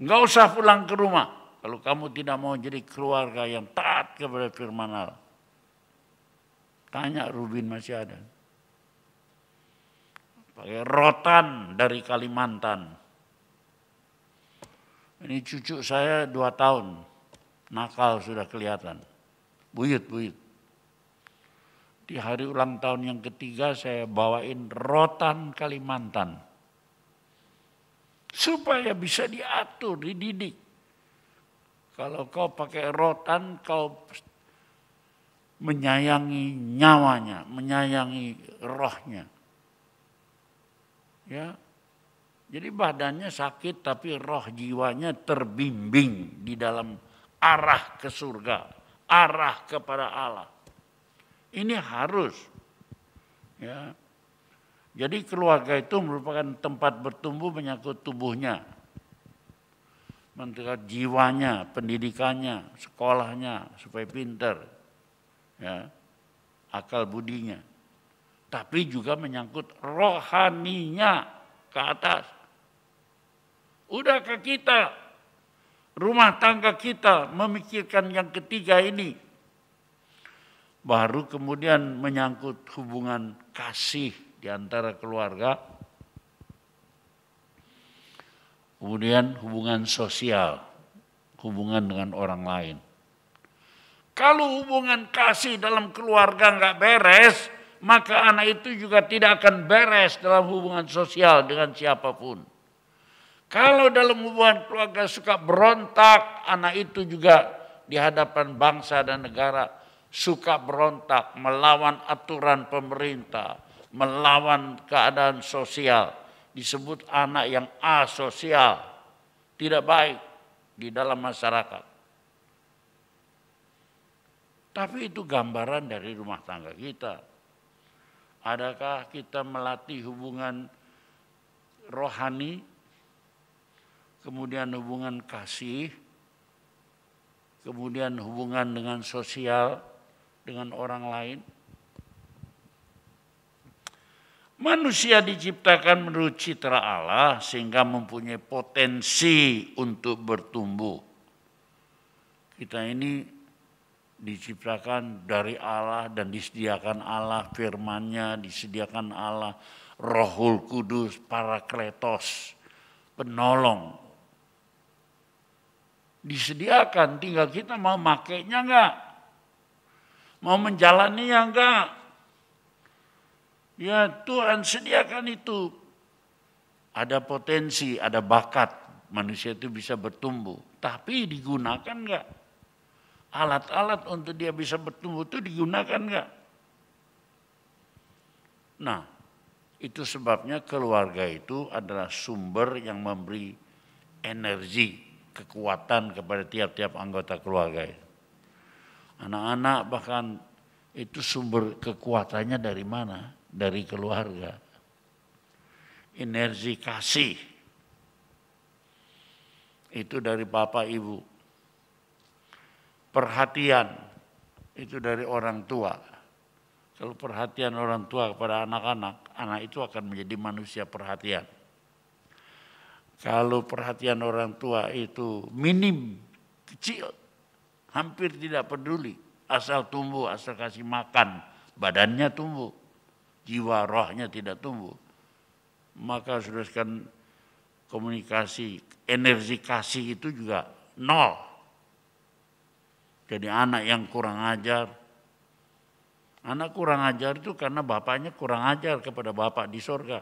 Enggak usah pulang ke rumah kalau kamu tidak mau jadi keluarga yang taat kepada firman Allah. Tanya Rubin masih ada. Pakai rotan dari Kalimantan. Ini cucu saya 2 tahun. Nakal sudah kelihatan. Buyut. Di hari ulang tahun yang ketiga saya bawain rotan Kalimantan. Supaya bisa diatur, dididik. Kalau kau pakai rotan, kau menyayangi nyawanya, menyayangi rohnya. Ya. Jadi badannya sakit tapi roh jiwanya terbimbing di dalam arah ke surga, arah kepada Allah. Ini harus. Ya. Jadi keluarga itu merupakan tempat bertumbuh menyangkut tubuhnya. Menyangkut jiwanya, pendidikannya, sekolahnya supaya pintar. Ya, akal budinya. Tapi juga menyangkut rohaninya ke atas. Udahkah kita, rumah tangga kita memikirkan yang ketiga ini? Baru kemudian menyangkut hubungan kasih di antara keluarga. Kemudian hubungan sosial, hubungan dengan orang lain. Kalau hubungan kasih dalam keluarga nggak beres, maka anak itu juga tidak akan beres dalam hubungan sosial dengan siapapun. Kalau dalam hubungan keluarga suka berontak, anak itu juga di hadapan bangsa dan negara suka berontak, melawan aturan pemerintah, melawan keadaan sosial. Disebut anak yang asosial, tidak baik di dalam masyarakat. Tapi itu gambaran dari rumah tangga kita. Adakah kita melatih hubungan rohani, kemudian hubungan kasih, kemudian hubungan dengan sosial, dengan orang lain? Manusia diciptakan menurut citra Allah sehingga mempunyai potensi untuk bertumbuh. Kita ini diciptakan dari Allah dan disediakan Allah firman-Nya, disediakan Allah Rohul Kudus, Parakletos, penolong. Disediakan, tinggal kita mau makainya enggak? Mau menjalaninya enggak? Ya Tuhan sediakan itu. Ada potensi, ada bakat, manusia itu bisa bertumbuh. Tapi digunakan enggak? Alat-alat untuk dia bisa bertumbuh itu digunakan enggak? Nah, itu sebabnya keluarga itu adalah sumber yang memberi energi, kekuatan kepada tiap-tiap anggota keluarga. Anak-anak bahkan itu sumber kekuatannya dari mana? Dari keluarga. Energi kasih itu dari bapak ibu. Perhatian itu dari orang tua. Kalau perhatian orang tua kepada anak-anak, anak itu akan menjadi manusia perhatian. Kalau perhatian orang tua itu minim, kecil, hampir tidak peduli, asal tumbuh, asal kasih makan, badannya tumbuh, jiwa rohnya tidak tumbuh, maka saudara komunikasi, energi kasih itu juga nol. Jadi anak yang kurang ajar, anak kurang ajar itu karena bapaknya kurang ajar kepada bapak di sorga.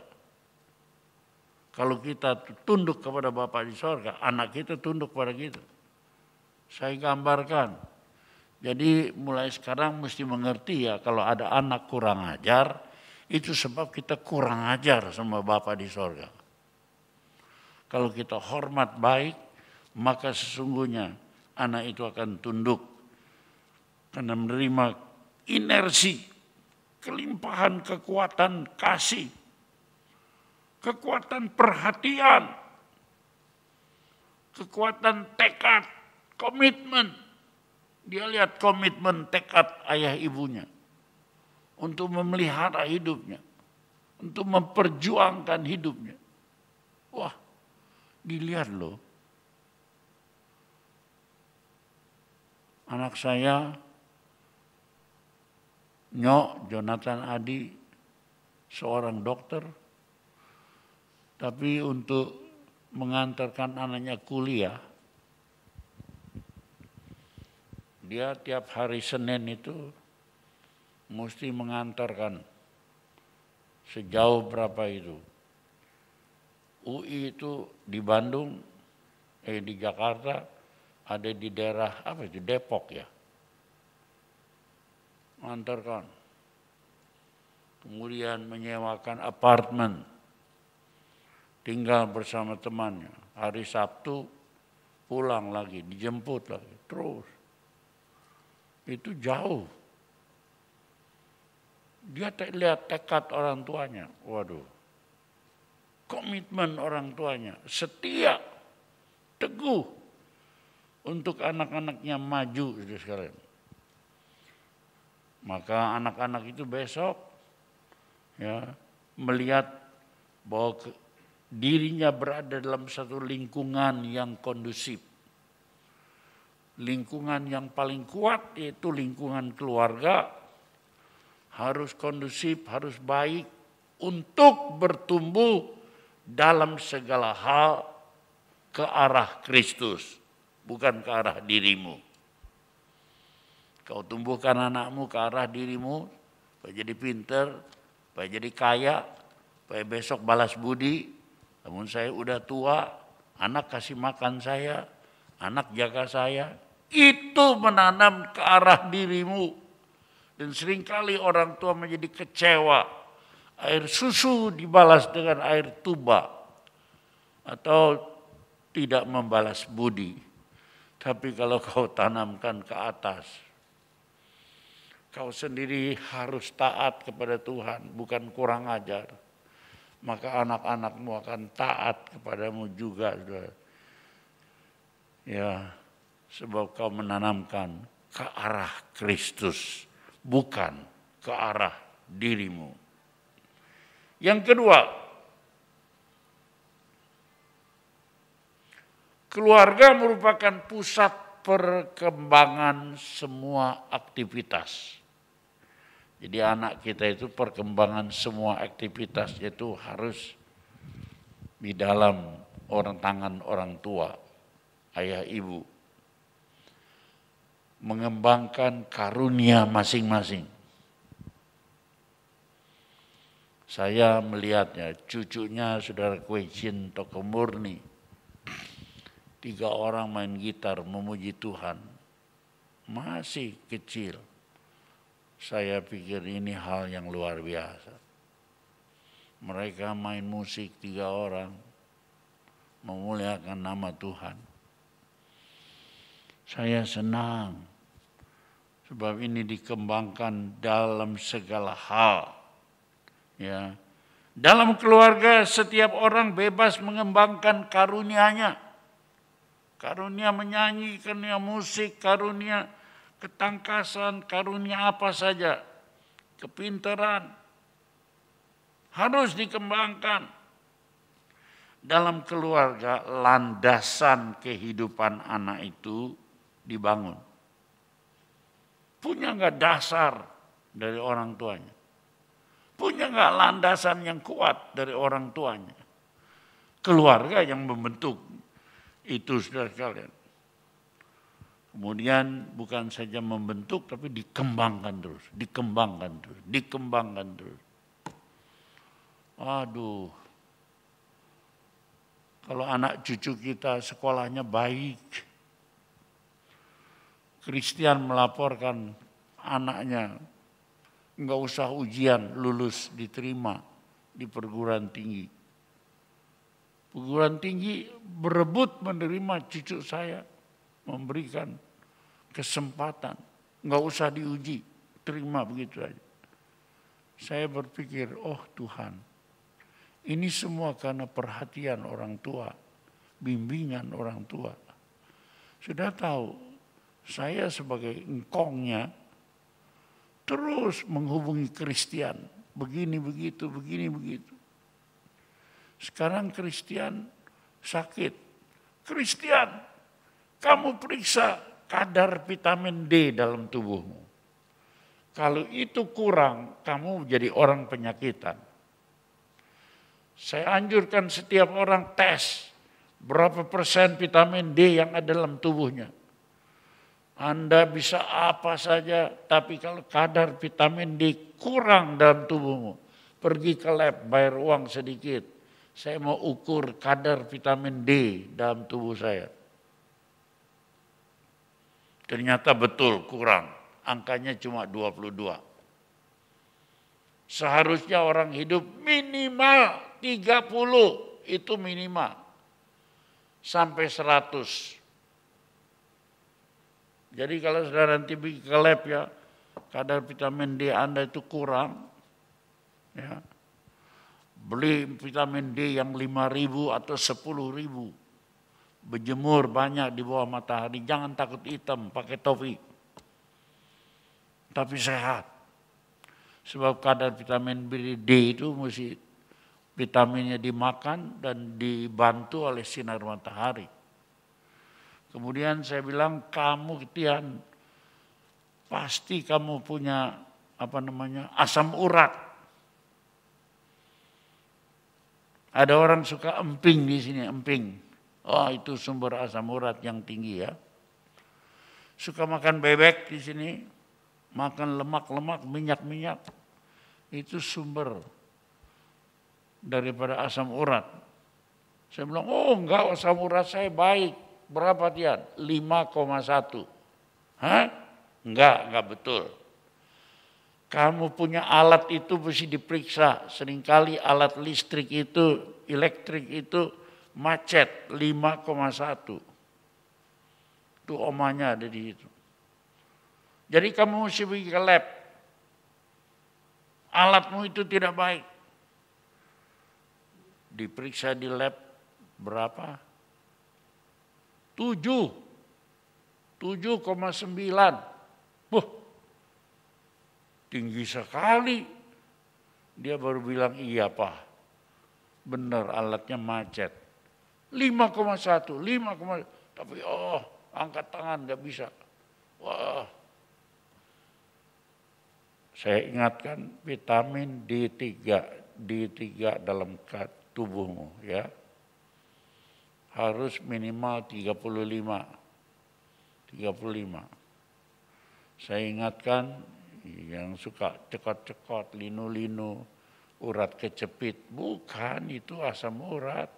Kalau kita tunduk kepada bapak di sorga, anak kita tunduk pada kita. Saya gambarkan. Jadi mulai sekarang mesti mengerti ya, kalau ada anak kurang ajar, itu sebab kita kurang ajar sama Bapa di sorga. Kalau kita hormat baik, maka sesungguhnya anak itu akan tunduk. Karena menerima inersi, kelimpahan kekuatan kasih, kekuatan perhatian, kekuatan tekad, komitmen. Dia lihat komitmen tekad ayah ibunya untuk memelihara hidupnya, untuk memperjuangkan hidupnya. Wah, dilihat loh. Anak saya, Nyok Jonathan Adi, seorang dokter, tapi untuk mengantarkan anaknya kuliah, dia tiap hari Senin itu mesti mengantarkan sejauh berapa itu. UI itu di Bandung, di Jakarta, ada di daerah apa itu, Depok ya. Mengantarkan. Kemudian menyewakan apartemen, tinggal bersama temannya. Hari Sabtu pulang lagi, dijemput lagi, terus. Itu jauh. Dia lihat tekad orang tuanya, waduh. Komitmen orang tuanya, setia, teguh untuk anak-anaknya maju itu sekalian. Maka anak-anak itu besok ya melihat bahwa dirinya berada dalam satu lingkungan yang kondusif. Lingkungan yang paling kuat yaitu lingkungan keluarga, harus kondusif, harus baik untuk bertumbuh dalam segala hal ke arah Kristus, bukan ke arah dirimu. Kau tumbuhkan anakmu ke arah dirimu, supaya jadi pinter, supaya jadi kaya, supaya besok balas budi. Namun saya udah tua, anak kasih makan saya, anak jaga saya. Itu menanam ke arah dirimu. Dan seringkali orang tua menjadi kecewa. Air susu dibalas dengan air tuba. Atau tidak membalas budi. Tapi kalau kau tanamkan ke atas, kau sendiri harus taat kepada Tuhan, bukan kurang ajar. Maka anak-anakmu akan taat kepadamu juga. Ya, sebab kau menanamkan ke arah Kristus, bukan ke arah dirimu. Yang kedua, keluarga merupakan pusat perkembangan semua aktivitas. Jadi anak kita itu perkembangan semua aktivitas itu harus di dalam tangan orang tua, ayah ibu. Mengembangkan karunia masing-masing. Saya melihatnya, cucunya saudara Kwecin Toko Murni. 3 orang main gitar memuji Tuhan. Masih kecil. Saya pikir ini hal yang luar biasa. Mereka main musik 3 orang. Memuliakan nama Tuhan. Saya senang. Sebab ini dikembangkan dalam segala hal. Ya. Dalam keluarga setiap orang bebas mengembangkan karunia-nya. Karunia menyanyi, karunia musik, karunia ketangkasan, karunia apa saja. Kepintaran. Harus dikembangkan. Dalam keluarga landasan kehidupan anak itu dibangun. Punya enggak dasar dari orang tuanya? Punya enggak landasan yang kuat dari orang tuanya? Keluarga yang membentuk itu, saudara sekalian. Kemudian bukan saja membentuk tapi dikembangkan terus, dikembangkan terus, dikembangkan terus. Aduh. Kalau anak cucu kita sekolahnya baik, Christian melaporkan anaknya enggak usah ujian, lulus diterima di perguruan tinggi. Perguruan tinggi berebut menerima cucu saya, memberikan kesempatan, enggak usah diuji, terima begitu aja. Saya berpikir, oh Tuhan, ini semua karena perhatian orang tua, bimbingan orang tua. Sudah tahu, saya sebagai engkongnya terus menghubungi Christian, begini begitu, begini begitu. Sekarang Christian sakit. Christian, kamu periksa kadar vitamin D dalam tubuhmu. Kalau itu kurang, kamu jadi orang penyakitan. Saya anjurkan setiap orang tes berapa persen vitamin D yang ada dalam tubuhnya. Anda bisa apa saja, tapi kalau kadar vitamin D kurang dalam tubuhmu, pergi ke lab, bayar uang sedikit. Saya mau ukur kadar vitamin D dalam tubuh saya. Ternyata betul kurang, angkanya cuma 22. Seharusnya orang hidup minimal 30, itu minimal. Sampai 100. Jadi kalau saudara nanti pergi ke lab ya, kadar vitamin D Anda itu kurang, ya, beli vitamin D yang 5.000 atau 10.000. Berjemur banyak di bawah matahari, jangan takut hitam, pakai topi. Tapi sehat. Sebab kadar vitamin D itu mesti vitaminnya dimakan dan dibantu oleh sinar matahari. Kemudian saya bilang, kamu Tian, pasti kamu punya asam urat. Ada orang suka emping di sini, emping. Oh, itu sumber asam urat yang tinggi ya. Suka makan bebek di sini, makan lemak-lemak, minyak-minyak. Itu sumber daripada asam urat. Saya bilang, oh enggak, asam urat saya baik. Berapa Tian? 5,1. Hah? Enggak betul. Kamu punya alat itu mesti diperiksa. Seringkali alat elektrik itu macet 5,1. Itu omanya ada di situ. Jadi kamu mesti pergi ke lab. Alatmu itu tidak baik. Diperiksa di lab berapa? 7,9. Tinggi sekali. Dia baru bilang, iya Pak. Benar alatnya macet. 5,1. Tapi angkat tangan gak bisa. Wah. Saya ingatkan vitamin D3 dalam tubuhmu ya. Harus minimal 35. Saya ingatkan yang suka cekot-cekot, linu-linu, urat kecepit. Bukan, itu asam urat.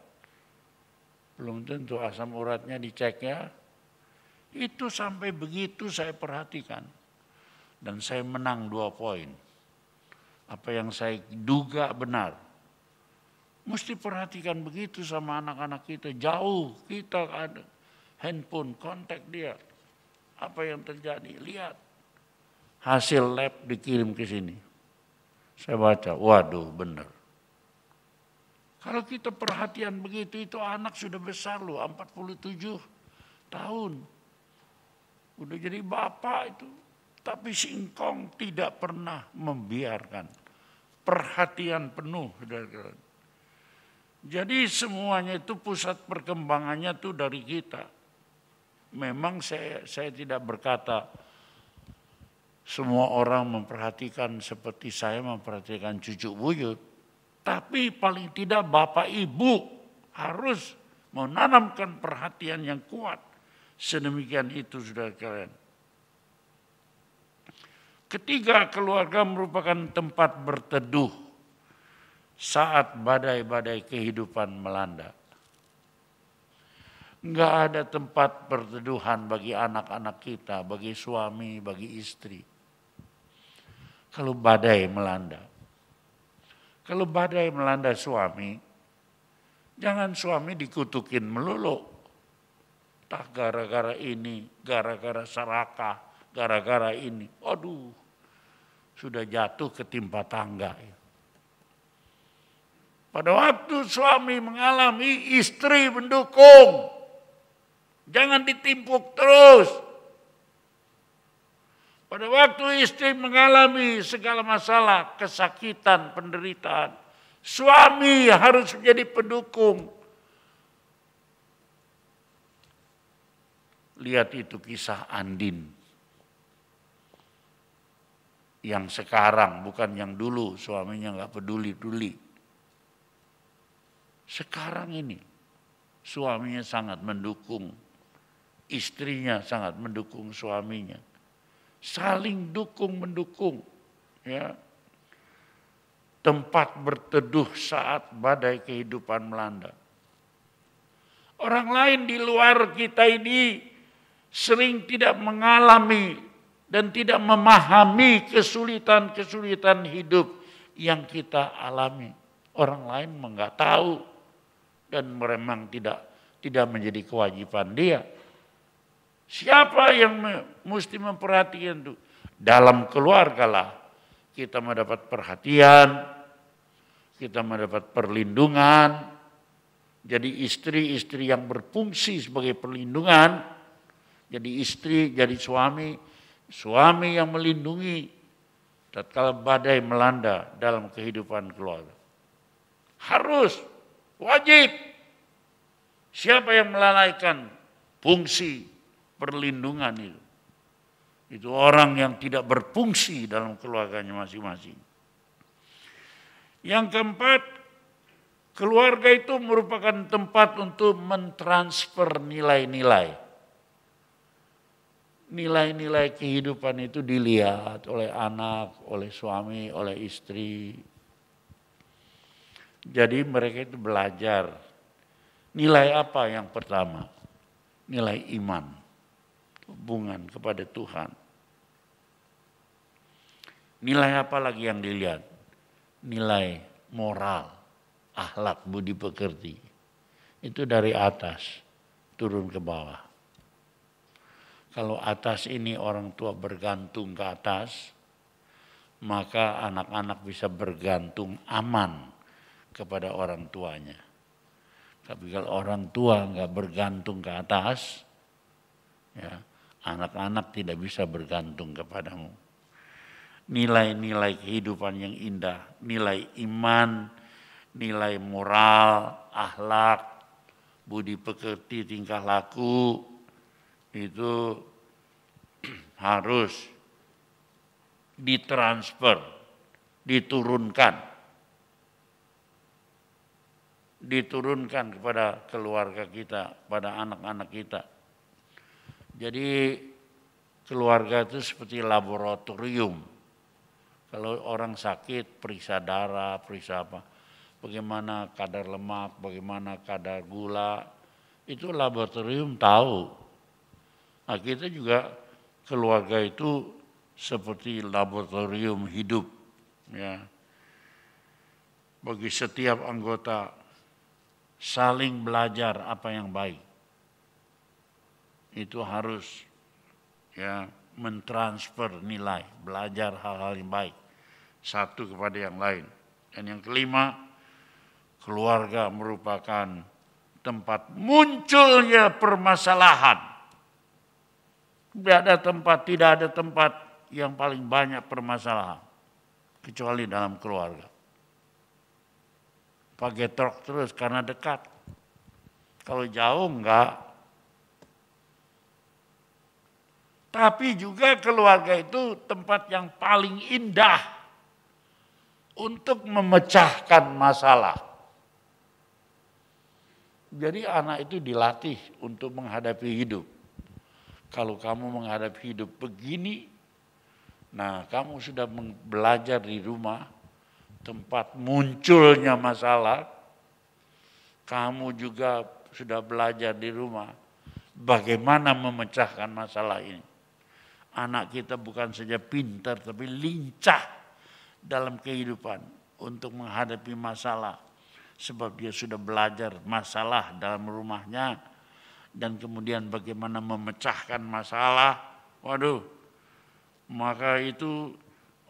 Belum tentu asam uratnya dicek ya. Itu sampai begitu saya perhatikan. Dan saya menang 2 poin. Apa yang saya duga benar. Mesti perhatikan begitu sama anak-anak kita. Jauh, kita ada handphone, kontak dia. Apa yang terjadi, lihat. Hasil lab dikirim ke sini. Saya baca, waduh benar. Kalau kita perhatian begitu, itu anak sudah besar loh, 47 tahun. Udah jadi bapak itu. Tapi singkong tidak pernah membiarkan. Perhatian penuh. Jadi semuanya itu pusat perkembangannya itu dari kita. Memang saya tidak berkata semua orang memperhatikan seperti saya memperhatikan cucu buyut. Tapi paling tidak bapak ibu harus menanamkan perhatian yang kuat. Sedemikian itu saudara kalian. Ketiga, keluarga merupakan tempat berteduh saat badai-badai kehidupan melanda. Enggak ada tempat berteduhan bagi anak-anak kita, bagi suami, bagi istri. Kalau badai melanda. Kalau badai melanda suami, jangan suami dikutukin melulu. Tak gara-gara ini, gara-gara serakah, gara-gara ini. Aduh. Sudah jatuh ketimpa tangga. Pada waktu suami mengalami, istri mendukung. Jangan ditimpuk terus. Pada waktu istri mengalami segala masalah, kesakitan, penderitaan, suami harus menjadi pendukung. Lihat itu kisah Andin. Yang sekarang, bukan yang dulu, suaminya nggak peduli-peduli. Sekarang ini, suaminya sangat mendukung istrinya sangat mendukung suaminya. Saling dukung-mendukung. Ya. Tempat berteduh saat badai kehidupan melanda. Orang lain di luar kita ini sering tidak mengalami dan tidak memahami kesulitan-kesulitan hidup yang kita alami. Orang lain enggak tahu dan memang tidak menjadi kewajiban dia. Siapa yang mesti memperhatikan itu? Dalam keluarga lah kita mendapat perhatian, kita mendapat perlindungan. Jadi istri-istri yang berfungsi sebagai perlindungan, jadi istri, jadi suami yang melindungi tatkala badai melanda dalam kehidupan keluarga. Harus, wajib. Siapa yang melalaikan fungsi perlindungan itu? Itu orang yang tidak berfungsi dalam keluarganya masing-masing. Yang keempat, keluarga itu merupakan tempat untuk mentransfer nilai-nilai. Nilai-nilai kehidupan itu dilihat oleh anak, oleh suami, oleh istri. Jadi mereka itu belajar. Nilai apa yang pertama? Nilai iman, hubungan kepada Tuhan. Nilai apa lagi yang dilihat? Nilai moral, akhlak, budi pekerti. Itu dari atas turun ke bawah. Kalau atas ini orang tua bergantung ke atas, maka anak-anak bisa bergantung aman kepada orang tuanya. Tapi kalau orang tua nggak bergantung ke atas, ya, anak-anak tidak bisa bergantung kepadamu. Nilai-nilai kehidupan yang indah, nilai iman, nilai moral, akhlak, budi pekerti, tingkah laku, itu harus ditransfer, diturunkan kepada keluarga kita, pada anak-anak kita. Jadi keluarga itu seperti laboratorium. Kalau orang sakit, periksa darah, periksa apa, bagaimana kadar lemak, bagaimana kadar gula, itu laboratorium tahu. Nah, kita juga keluarga itu seperti laboratorium hidup, ya. Bagi setiap anggota saling belajar apa yang baik. Itu harus, ya, mentransfer nilai, belajar hal-hal yang baik satu kepada yang lain. Dan yang kelima, keluarga merupakan tempat munculnya permasalahan. Tidak ada tempat yang paling banyak permasalahan kecuali dalam keluarga. Pakai truk terus karena dekat. Kalau jauh enggak. Tapi juga keluarga itu tempat yang paling indah untuk memecahkan masalah. Jadi anak itu dilatih untuk menghadapi hidup. Kalau kamu menghadapi hidup begini, nah kamu sudah belajar di rumah, tempat munculnya masalah, kamu juga sudah belajar di rumah bagaimana memecahkan masalah ini. Anak kita bukan saja pintar, tapi lincah dalam kehidupan untuk menghadapi masalah. Sebab dia sudah belajar masalah dalam rumahnya, dan kemudian bagaimana memecahkan masalah. Waduh, maka itu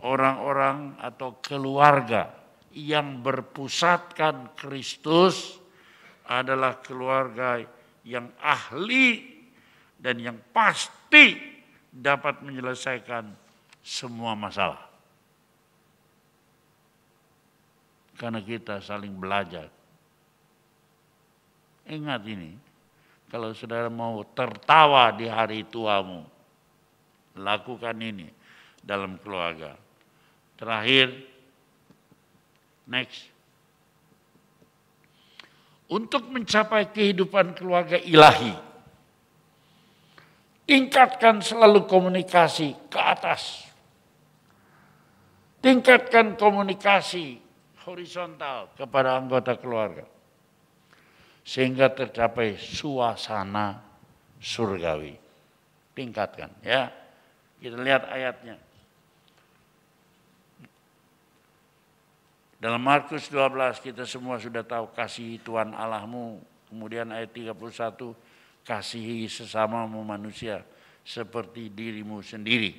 orang-orang atau keluarga yang berpusatkan Kristus adalah keluarga yang ahli dan yang pasti dapat menyelesaikan semua masalah. Karena kita saling belajar. Ingat ini, kalau saudara mau tertawa di hari tuamu, lakukan ini dalam keluarga. Terakhir, next. Untuk mencapai kehidupan keluarga ilahi, Tingkatkan selalu komunikasi ke atas. Tingkatkan komunikasi horizontal kepada anggota keluarga. Sehingga tercapai suasana surgawi. Tingkatkan ya. Kita lihat ayatnya. Dalam Markus 12 kita semua sudah tahu, kasihi Tuhan Allahmu. Kemudian ayat 31, kasihi sesamamu manusia seperti dirimu sendiri.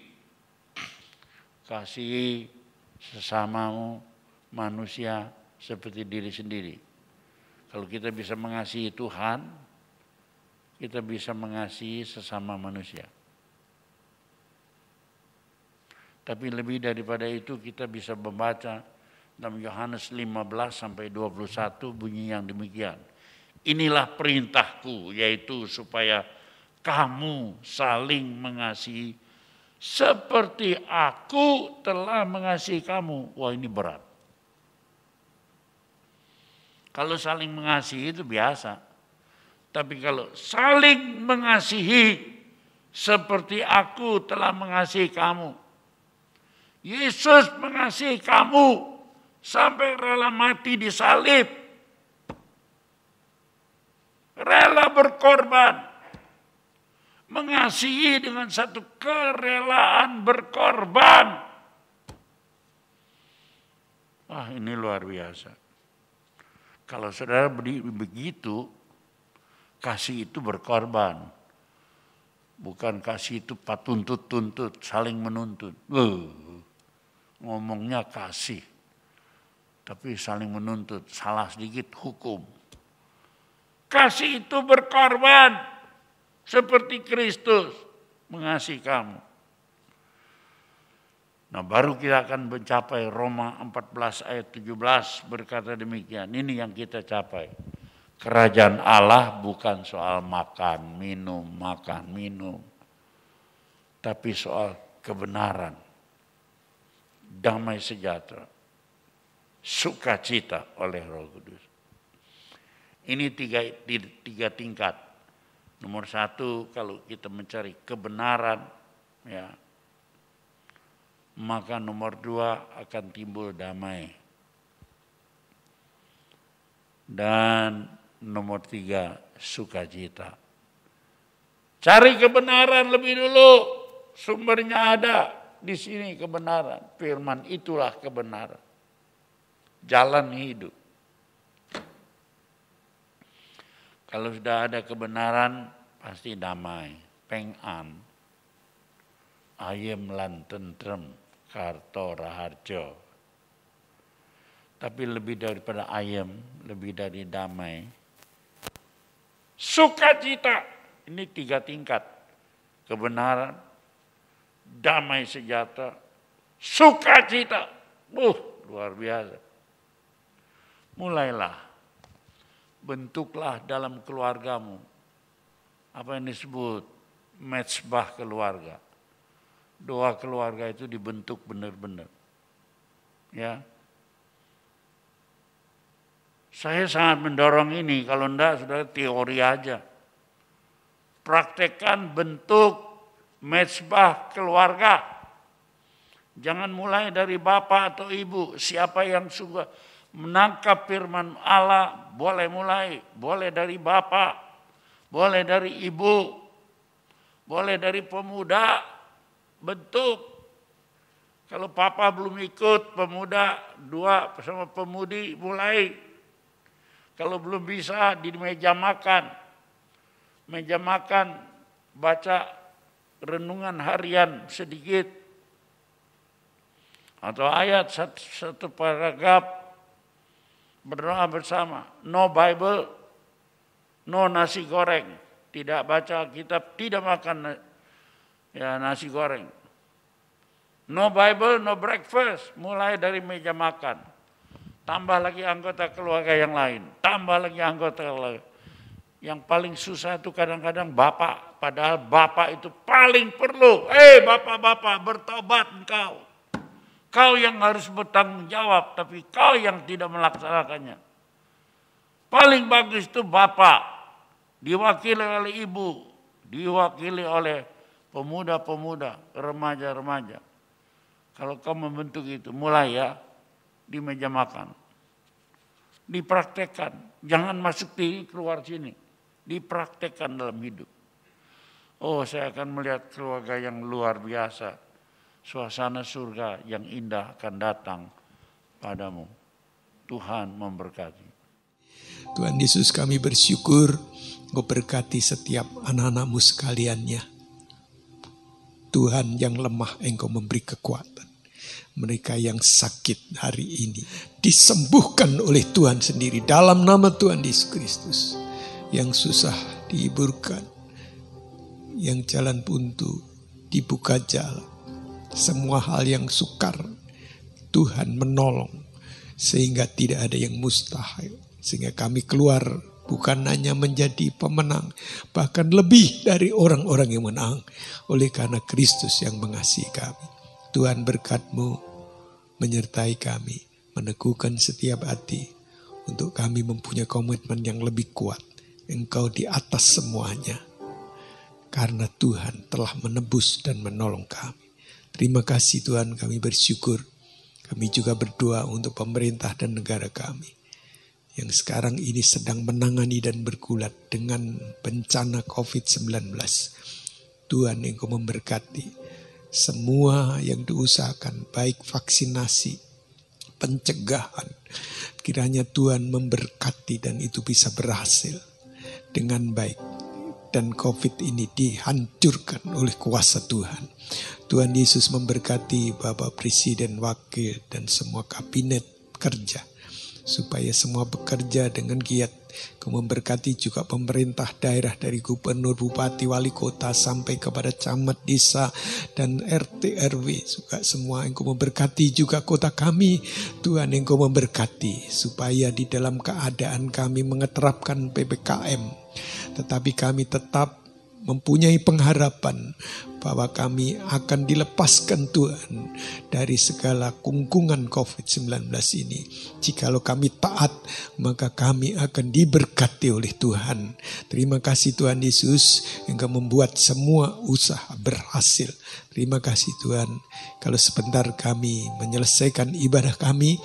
Kasihi sesamamu manusia seperti diri sendiri. Kalau kita bisa mengasihi Tuhan, kita bisa mengasihi sesama manusia. Tapi lebih daripada itu kita bisa membaca dalam Yohanes 15 sampai 21 bunyi yang demikian. Inilah perintahku, yaitu supaya kamu saling mengasihi seperti aku telah mengasihi kamu. Wah, ini berat. Kalau saling mengasihi itu biasa. Tapi kalau saling mengasihi seperti aku telah mengasihi kamu. Yesus mengasihi kamu sampai rela mati di salib. Rela berkorban. Mengasihi dengan satu kerelaan berkorban. Wah, ini luar biasa. Kalau saudara begitu, kasih itu berkorban. Bukan kasih itu tuntut-tuntut, saling menuntut. Ngomongnya kasih. Tapi saling menuntut, salah sedikit hukum. Kasih itu berkorban seperti Kristus mengasihi kamu. Nah, baru kita akan mencapai Roma 14 ayat 17 berkata demikian. Ini yang kita capai. Kerajaan Allah bukan soal makan, minum, tapi soal kebenaran, damai sejahtera, sukacita oleh Roh Kudus. Ini tiga tingkat. Nomor satu, kalau kita mencari kebenaran, ya, maka nomor dua akan timbul damai. Dan nomor tiga, sukacita. Cari kebenaran lebih dulu. Sumbernya ada di sini kebenaran. Firman itulah kebenaran. Jalan hidup. Kalau sudah ada kebenaran, pasti damai, peng'an, ayem lan tentrem, karto raharjo. Tapi lebih daripada ayem, lebih dari damai, sukacita. Ini tiga tingkat. Kebenaran, damai sejahtera, sukacita. Luar biasa. Mulailah. Bentuklah dalam keluargamu apa yang disebut mezbah keluarga. Doa keluarga itu dibentuk benar-benar. Ya. Saya sangat mendorong ini, kalau enggak sudah teori aja. Praktekkan bentuk mezbah keluarga. Jangan mulai dari bapak atau ibu, siapa yang suka menangkap firman Allah, boleh mulai, boleh dari bapak, boleh dari ibu, boleh dari pemuda, bentuk. Kalau papa belum ikut, pemuda dua sama pemudi mulai. Kalau belum bisa di meja makan baca renungan harian sedikit. Atau ayat satu paragraf. Berdoa bersama, no Bible, no nasi goreng. Tidak baca kitab, tidak makan ya nasi goreng. No Bible, no breakfast. Mulai dari meja makan. Tambah lagi anggota keluarga yang lain. Tambah lagi anggota keluarga. Yang paling susah itu kadang-kadang bapak. Padahal bapak itu paling perlu. Bapak-bapak, bertobat engkau. Kau yang harus bertanggung jawab, tapi kau yang tidak melaksanakannya. Paling bagus itu bapak, diwakili oleh ibu, diwakili oleh pemuda-pemuda, remaja-remaja. Kalau kau membentuk itu, mulai ya di meja makan. Dipraktekkan, jangan masuk TV keluar sini. Dipraktekkan dalam hidup. Oh, saya akan melihat keluarga yang luar biasa. Suasana surga yang indah akan datang padamu. Tuhan memberkati. Tuhan Yesus, kami bersyukur Engkau berkati setiap anak-anak-Mu sekaliannya. Tuhan, yang lemah Engkau memberi kekuatan. Mereka yang sakit hari ini disembuhkan oleh Tuhan sendiri dalam nama Tuhan Yesus Kristus. Yang susah dihiburkan, yang jalan buntu dibuka jalan. Semua hal yang sukar Tuhan menolong sehingga tidak ada yang mustahil. Sehingga kami keluar bukan hanya menjadi pemenang, bahkan lebih dari orang-orang yang menang oleh karena Kristus yang mengasihi kami. Tuhan, berkat-Mu menyertai kami, meneguhkan setiap hati untuk kami mempunyai komitmen yang lebih kuat. Engkau di atas semuanya, karena Tuhan telah menebus dan menolong kami. Terima kasih Tuhan, kami bersyukur. Kami juga berdoa untuk pemerintah dan negara kami yang sekarang ini sedang menangani dan bergulat dengan bencana COVID-19. Tuhan, Engkau memberkati semua yang diusahakan, baik vaksinasi, pencegahan. Kiranya Tuhan memberkati dan itu bisa berhasil dengan baik. Dan COVID ini dihancurkan oleh kuasa Tuhan. Tuhan Yesus memberkati Bapak Presiden, Wakil, dan semua kabinet kerja. Supaya semua bekerja dengan giat. Kau memberkati juga pemerintah daerah dari gubernur, bupati, wali kota sampai kepada camat, desa, dan RT, RW. Juga semua Engkau memberkati juga kota kami. Tuhan, Engkau memberkati supaya di dalam keadaan kami mengeterapkan PPKM. Tetapi kami tetap mempunyai pengharapan bahwa kami akan dilepaskan Tuhan dari segala kungkungan COVID-19 ini. Jikalau kami taat, maka kami akan diberkati oleh Tuhan. Terima kasih Tuhan Yesus, Engkau membuat semua usaha berhasil. Terima kasih Tuhan. Kalau sebentar kami menyelesaikan ibadah kami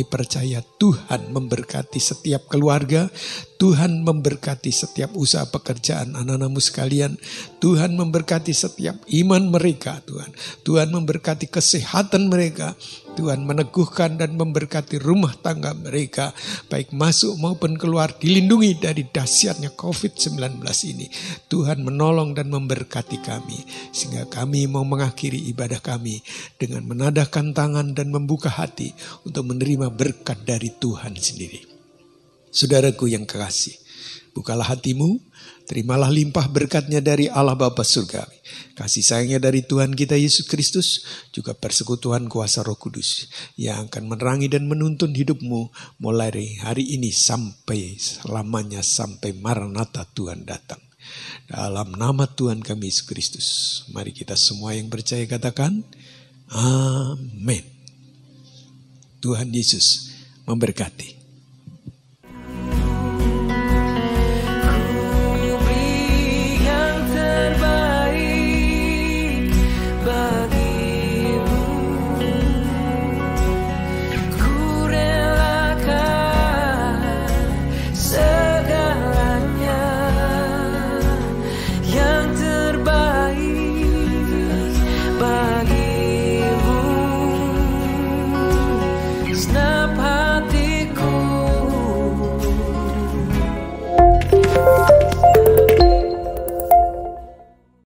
percaya Tuhan memberkati setiap keluarga, Tuhan memberkati setiap usaha pekerjaan anak-anak-Mu sekalian, Tuhan memberkati setiap iman mereka Tuhan. Tuhan memberkati kesehatan mereka. Tuhan meneguhkan dan memberkati rumah tangga mereka, baik masuk maupun keluar, dilindungi dari dahsyatnya COVID-19 ini. Tuhan menolong dan memberkati kami, sehingga kami mau mengakhiri ibadah kami dengan menadahkan tangan dan membuka hati untuk menerima berkat dari Tuhan sendiri. Saudaraku yang kekasih, bukalah hatimu, terimalah limpah berkatnya dari Allah Bapa Surgawi. Kasih sayangnya dari Tuhan kita Yesus Kristus, juga persekutuan kuasa Roh Kudus yang akan menerangi dan menuntun hidupmu mulai dari hari ini sampai selamanya, sampai Maranatha Tuhan datang. Dalam nama Tuhan kami Yesus Kristus, mari kita semua yang percaya katakan amin. Tuhan Yesus memberkati.